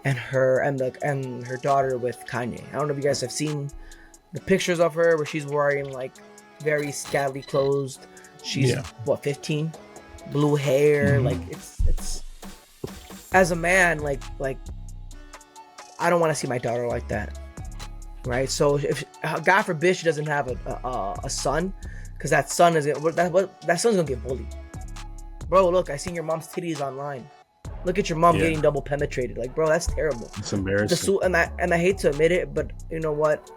and her daughter with Kanye. I don't know if you guys have seen the pictures of her where she's wearing like very scantily clothes. She's 15, blue hair. Like it's as a man, like I don't want to see my daughter like that, right? So if God forbid she doesn't have a son, because that son that son's gonna get bullied. Bro, look, I seen your mom's titties online. Look at your mom getting double penetrated. Like, bro, that's terrible. It's embarrassing. And I hate to admit it, but you know what?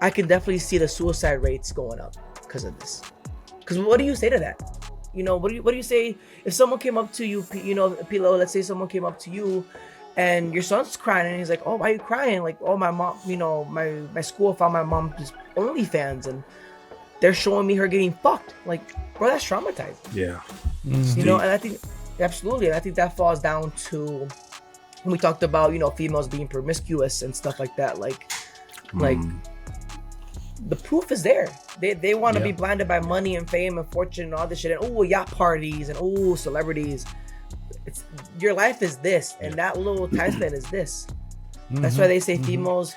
I can definitely see the suicide rates going up because of this. Because what do you say to that? What do you say if someone came up to you, Pilo, let's say someone came up to you and your son's crying and he's like, oh, why are you crying? Like, oh, my mom, my school found my mom's OnlyFans and they're showing me her getting fucked. Like, bro, that's traumatizing. Yeah. And I think, absolutely, and I think that falls down to when we talked about, females being promiscuous and stuff like that. Like the proof is there. They want to be blinded by money and fame and fortune and all this shit. And yacht parties and celebrities. Your life is this, and that little time span is this. That's why they say females.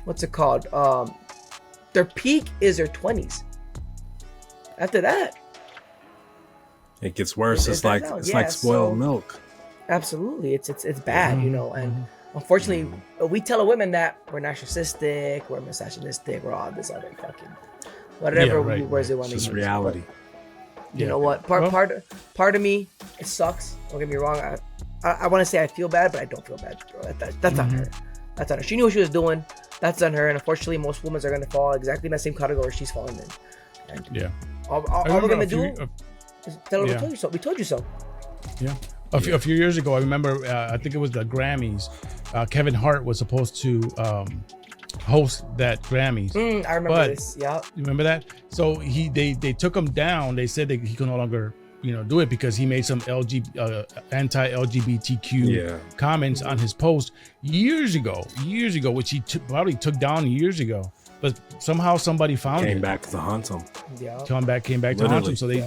What's it called? Their peak is their 20s. After that, it gets worse. It's like spoiled milk. Absolutely, it's bad, and. Unfortunately, we tell women that we're narcissistic, we're misogynistic, we're all this other fucking whatever words they want to use. It's reality. You know what? Part of me, it sucks. Don't get me wrong. I want to say I feel bad, but I don't feel bad, bro. That's on her. That's on her. She knew what she was doing. That's on her. And unfortunately, most women are going to fall exactly in the same category she's falling in. And all we're going to do is tell her we told you so. We told you so. Yeah. A few years ago, I remember, I think it was the Grammys. Kevin Hart was supposed to host that Grammys. I remember this. Yeah. You remember that? So they took him down. They said that he could no longer, do it because he made some anti-LGBTQ comments on his post years ago, which he probably took down years ago. But somehow somebody found came back to haunt him. Yeah. Came back to haunt him. So they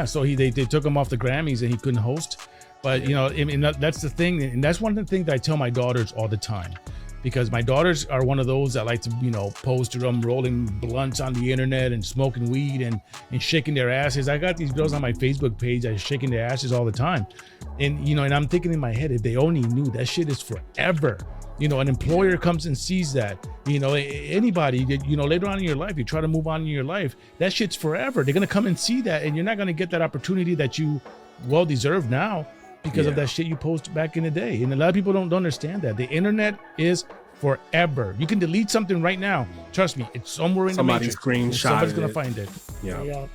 so they took him off the Grammys and he couldn't host. But and that's the thing, and that's one of the things that I tell my daughters all the time, because my daughters are one of those that like to post them rolling blunts on the internet and smoking weed and shaking their asses. I got these girls on my Facebook page that are shaking their asses all the time, and and I'm thinking in my head, if they only knew that shit is forever. An employer comes and sees that, anybody, later on in your life, you try to move on in your life, that shit's forever. They're going to come and see that, and you're not going to get that opportunity that you well deserve now because of that shit you posted back in the day. And a lot of people don't understand that. The internet is forever. You can delete something right now. Trust me, it's somewhere in Somebody the matrix. Somebody's going to find it. Yeah.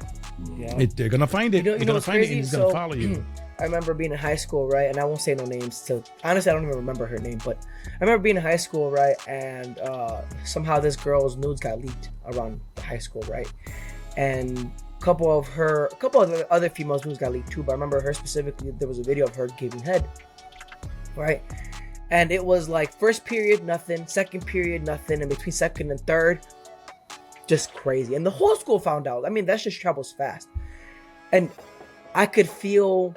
They're going to find it. They're going to find it and it's going to follow you. I remember being in high school, right? And I won't say no names. So honestly, I don't even remember her name, but I remember being in high school, right? And somehow this girl's nudes got leaked around the high school, right? And a couple of the other females' nudes got leaked too. But I remember her specifically. There was a video of her giving head, right? And it was like first period, nothing. Second period, nothing. And between second and third, just crazy. And the whole school found out. I mean, that just travels fast. And I could feel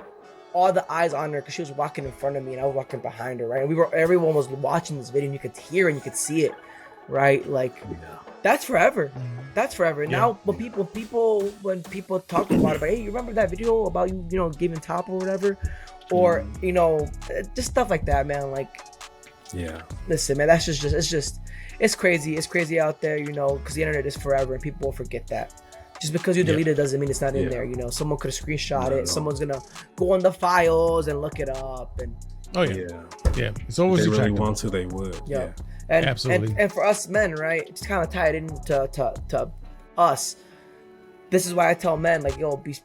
all the eyes on her because she was walking in front of me and I was walking behind her, right? And everyone was watching this video and you could hear and you could see it, right? Like, that's forever. That's forever. Yeah. Now, when people talk about it, like, hey, you remember that video about you giving top or whatever? Or, just stuff like that, man. Like, yeah. Listen, man, that's it's crazy. It's crazy out there, because the internet is forever and people will forget that. Just because you delete it doesn't mean it's not in there. Someone could have screenshot it. Someone's gonna go on the files and look it up. And it's always if they really want to, they would. Yeah, and absolutely. And for us men, right, it's kind of tied into to us. This is why I tell men, like, yo, be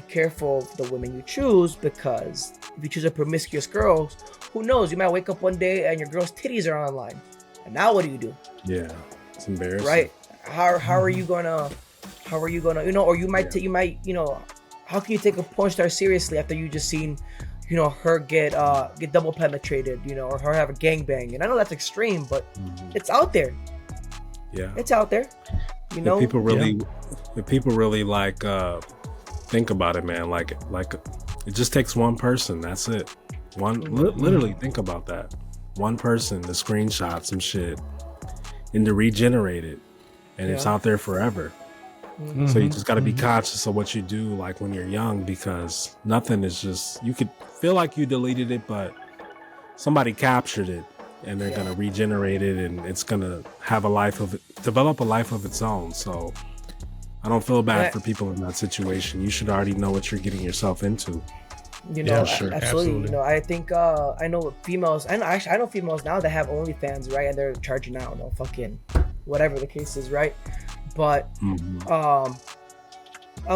careful of the women you choose, because if you choose a promiscuous girl, who knows? You might wake up one day and your girl's titties are online, and now what do you do? Yeah, it's embarrassing, right? How are you gonna? How are you gonna, or you might, how can you take a porn star seriously after you just seen, her get double penetrated, or her have a gangbang? And I know that's extreme, but it's out there. Yeah, it's out there. If people really like think about it, man. Like it just takes one person. That's it. Literally think about that. One person to screenshot some shit and to regenerate it, and it's out there forever. So you just got to be conscious of what you do, like when you're young, because nothing is just, you could feel like you deleted it, but somebody captured it and they're going to regenerate it and it's going to have develop a life of its own. So I don't feel bad for people in that situation. You should already know what you're getting yourself into. Sure. Absolutely. I think I know females, and I know females now that have OnlyFans, right? And they're charging out, fucking whatever the case is, right? But I'm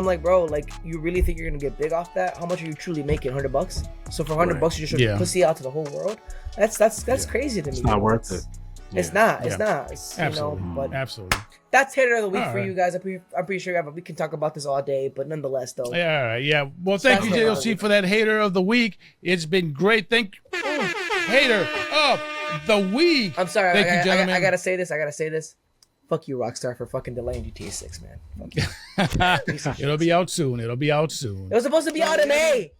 like, bro, like, you really think you're gonna get big off that? How much are you truly making? $100? So for $100, you just show your pussy out to the whole world? That's crazy to me. It's not worth it. It's not. It's not. Absolutely. But absolutely. That's hater of the week for you guys. I'm pretty sure we can talk about this all day, but nonetheless, though. Yeah. Well, thank you, JLC, for that hater of the week. It's been great. Thank you. Hater of the week. I'm sorry. Thank you, gentlemen. I gotta say this. Fuck you, Rockstar, for fucking delaying GTA 6, man. It'll be out soon. It was supposed to be out in May.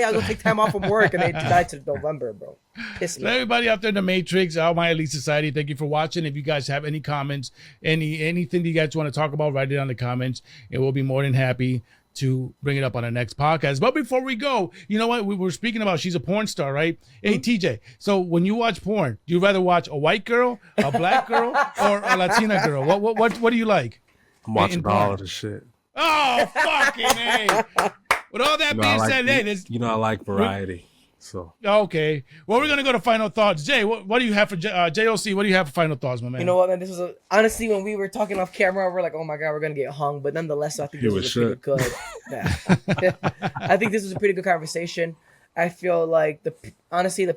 I'll go take time off from work, and they died to November, bro. Piss me. Everybody out there in the Matrix, our My Elite Society, thank you for watching. If you guys have any comments, anything that you guys want to talk about, write it down in the comments, and we'll be more than happy to bring it up on the next podcast. But before we go, you know what? We were speaking about she's a porn star, right? Hey, TJ, so when you watch porn, do you rather watch a white girl, a black girl, or a Latina girl? What do you like? I'm watching all of the shit. Oh, fucking A. With all that being said, I like variety. So okay, well, we're gonna go to final thoughts. Jay, what do you have for JOC? What do you have for final thoughts, my man? You know what, man? This was honestly, when we were talking off camera, we're like, oh my god, we're gonna get hung. But nonetheless, I think this was pretty good. Yeah. I think this was a pretty good conversation. I feel like the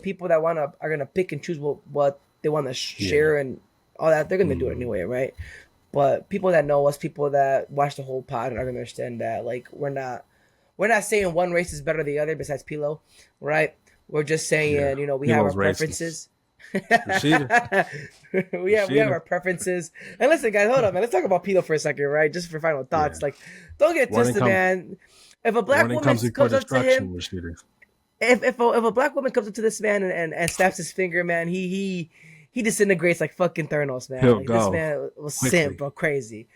people that are gonna pick and choose what they want to share and all that, they're gonna do it anyway, right? But people that know us, people that watch the whole pod, are gonna understand that, like, we're not saying one race is better than the other besides Pilo, right? We're just saying, we have our preferences. we have our preferences. And listen, guys, hold on, man. Let's talk about Pilo for a second, right? Just for final thoughts. Like, don't get twisted, man. If a black woman comes up to him, if a black woman comes up to this man and snaps his finger, man, he disintegrates like fucking Theranos, man. He'll like, go this man was simp, bro, crazy.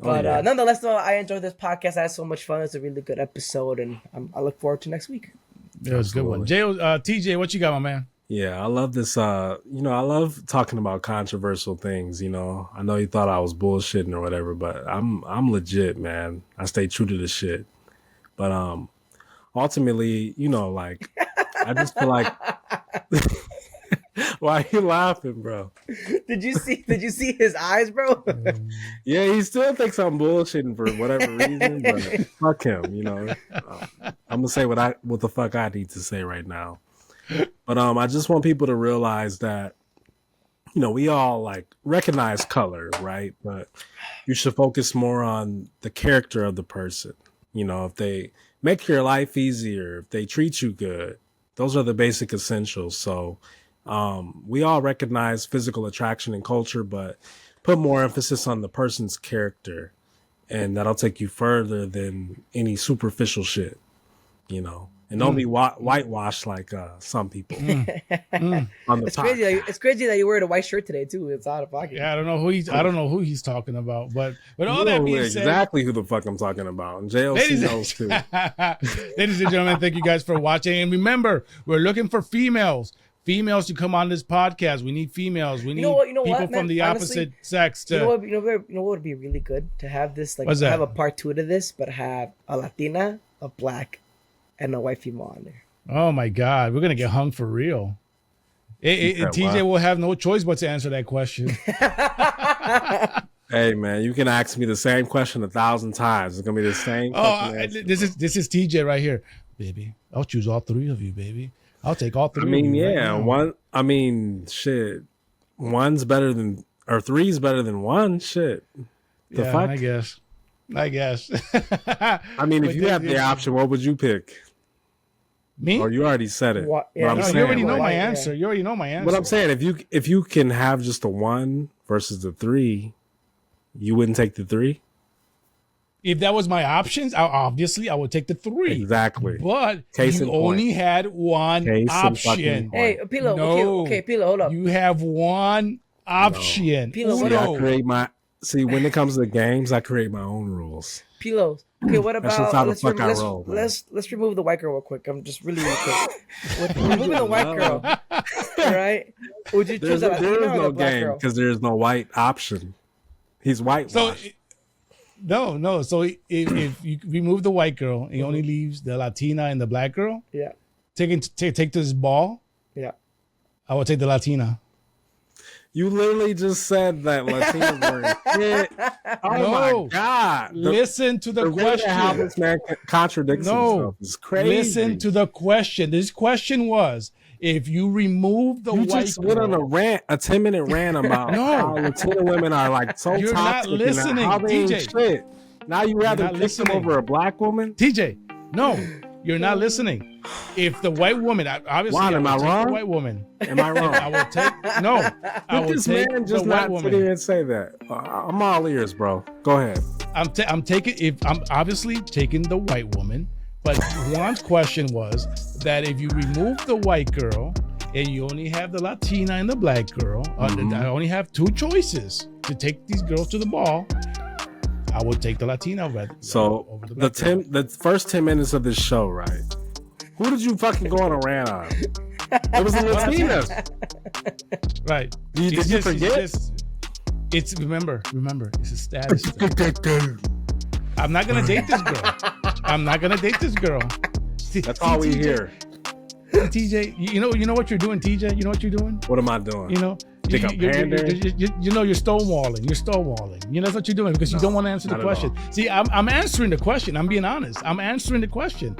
But nonetheless, though, I enjoyed this podcast. I had so much fun. It's a really good episode, and I look forward to next week. It was a good one. TJ, what you got, my man? Yeah, I love this. I love talking about controversial things. I know you thought I was bullshitting or whatever, but I'm legit, man. I stay true to the shit. But ultimately, like, I just feel like Why are you laughing, bro? Did you see his eyes, bro? Yeah, he still thinks I'm bullshitting for whatever reason, but fuck him, you know. I'm gonna say what the fuck I need to say right now. But I just want people to realize that, you know, we all like recognize color, right? But you should focus more on the character of the person. You know, if they make your life easier, if they treat you good, those are the basic essentials. So we all recognize physical attraction and culture, but put more emphasis on the person's character, and that'll take you further than any superficial shit, you know. And don't be whitewashed like some people. On the it's crazy that you wearing a white shirt today too. It's out of pocket. Yeah, I don't know who he's talking about, but all that being said, exactly who the fuck I'm talking about. And JLC knows too. Ladies and gentlemen, thank you guys for watching. And remember, we're looking for females to come on this podcast. We need females. We need people from the opposite sex to. You know what would be really good to have this, like, have a part 2 to this, but have a Latina, a black, and a white female on there. Oh my God, we're gonna get hung for real. TJ will have no choice but to answer that question. Hey man, you can ask me the same question 1,000 times. It's gonna be the same. This is TJ right here, baby. I'll choose all 3 of you, baby. I'll take all 3. I mean, of you yeah, right one. Shit, 1's better than, or 3's better than 1. Shit, the fuck? I guess. I mean, if you have the option, what would you pick? Me? Or you already said it. You already know my answer. You already know my answer. What I'm saying, if you can have just the 1 versus the 3, you wouldn't take the 3? If that was my options, obviously I would take the 3. Exactly. But you only had 1 option. Hey, Pilo. No. Okay, Pilo, hold up. You have 1 option. Pilo, when it comes to the games, I create my own ruls. Pilo. Okay, what about let's remove the white girl real quick. I'm just really quick. With removing the white girl, right? Would you choose there is no game because there is no white option. He's whitewashed. No. So if you remove the white girl, he only leaves the Latina and the black girl. Yeah. Take this ball. Yeah. I would take the Latina. You literally just said that Latinos were shit. Oh my God. Listen to the question. How this man contradicts himself is crazy. Listen to the question. This question was, if you remove the white girl. You just went on a 10-minute rant about how Latino women are like so You're toxic. You're not listening, TJ. Shit. Now you rather pick them over a black woman? TJ, no. You're not listening. If the white woman, obviously, am I wrong? The white woman. Am I wrong? I will take I will this take man just the white woman. Sit here and say that. I'm all ears, bro. Go ahead. I'm obviously taking the white woman, but Juan's question was that if you remove the white girl and you only have the Latina and the black girl, I only have 2 choices to take these girls to the ball. I would take the Latina over the first 10 minutes of this show, right? Who did you fucking go on a rant on? It was the Latinas. Right. Did you forget? Remember, it's a status thing. I'm not gonna date this girl. That's all we hear. TJ, you know what you're doing, TJ? You know what you're doing? What am I doing? You know, you're stonewalling. You know, that's what you're doing because you don't want to answer the question. See, I'm answering the question. I'm being honest. I'm answering the question.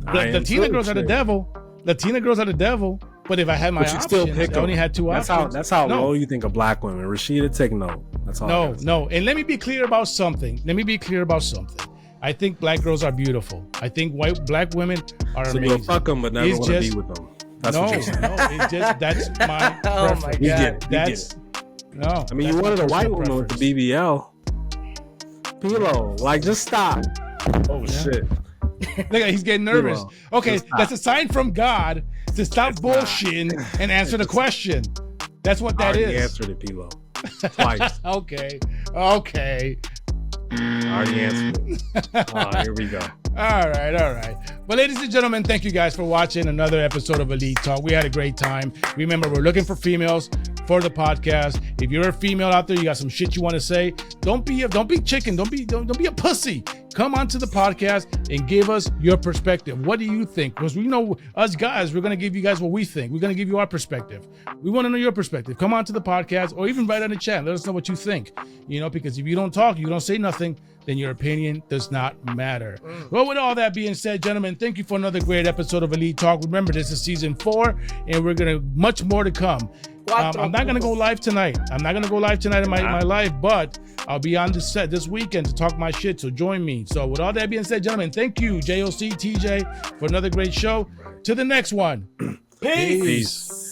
Latina girls are the devil. But if I had my options, I only had 2 options. That's how low you think of black women. Rashida, take note. That's all. No. And let me be clear about something. I think black girls are beautiful. I think black women are amazing. You'll fuck them, but never want to be with them. That's what you're saying. It's just that's my preference. My God. No. I mean, you wanted a white woman with the BBL. Pilo, like, just stop. Oh, shit. Look, he's getting nervous. Okay, that's a sign from God to stop bullshitting and answer the question. That's what that is. I already answered it, Pilo. Twice. Okay. I already answered it. Here we go. All right. Well, ladies and gentlemen, thank you guys for watching another episode of Elite Talk. We had a great time. Remember, we're looking for females for the podcast. If you're a female out there, you got some shit you want to say, don't be chicken. Don't be a pussy. come onto the podcast and give us your perspective. What do you think? Because we know us guys, we're going to give you guys what we think. We're going to give you our perspective. We want to know your perspective. Come onto the podcast or even write on the chat. Let us know what you think. Because if you don't talk, you don't say nothing, then your opinion does not matter. Well, with all that being said, gentlemen, thank you for another great episode of Elite Talk. Remember, this is season 4, and we're going to much more to come. I'm not going to go live tonight. I'm not going to go live tonight in my live, but I'll be on the set this weekend to talk my shit, so join me. So with all that being said, gentlemen, thank you, JOC, TJ, for another great show. To the next one. Peace.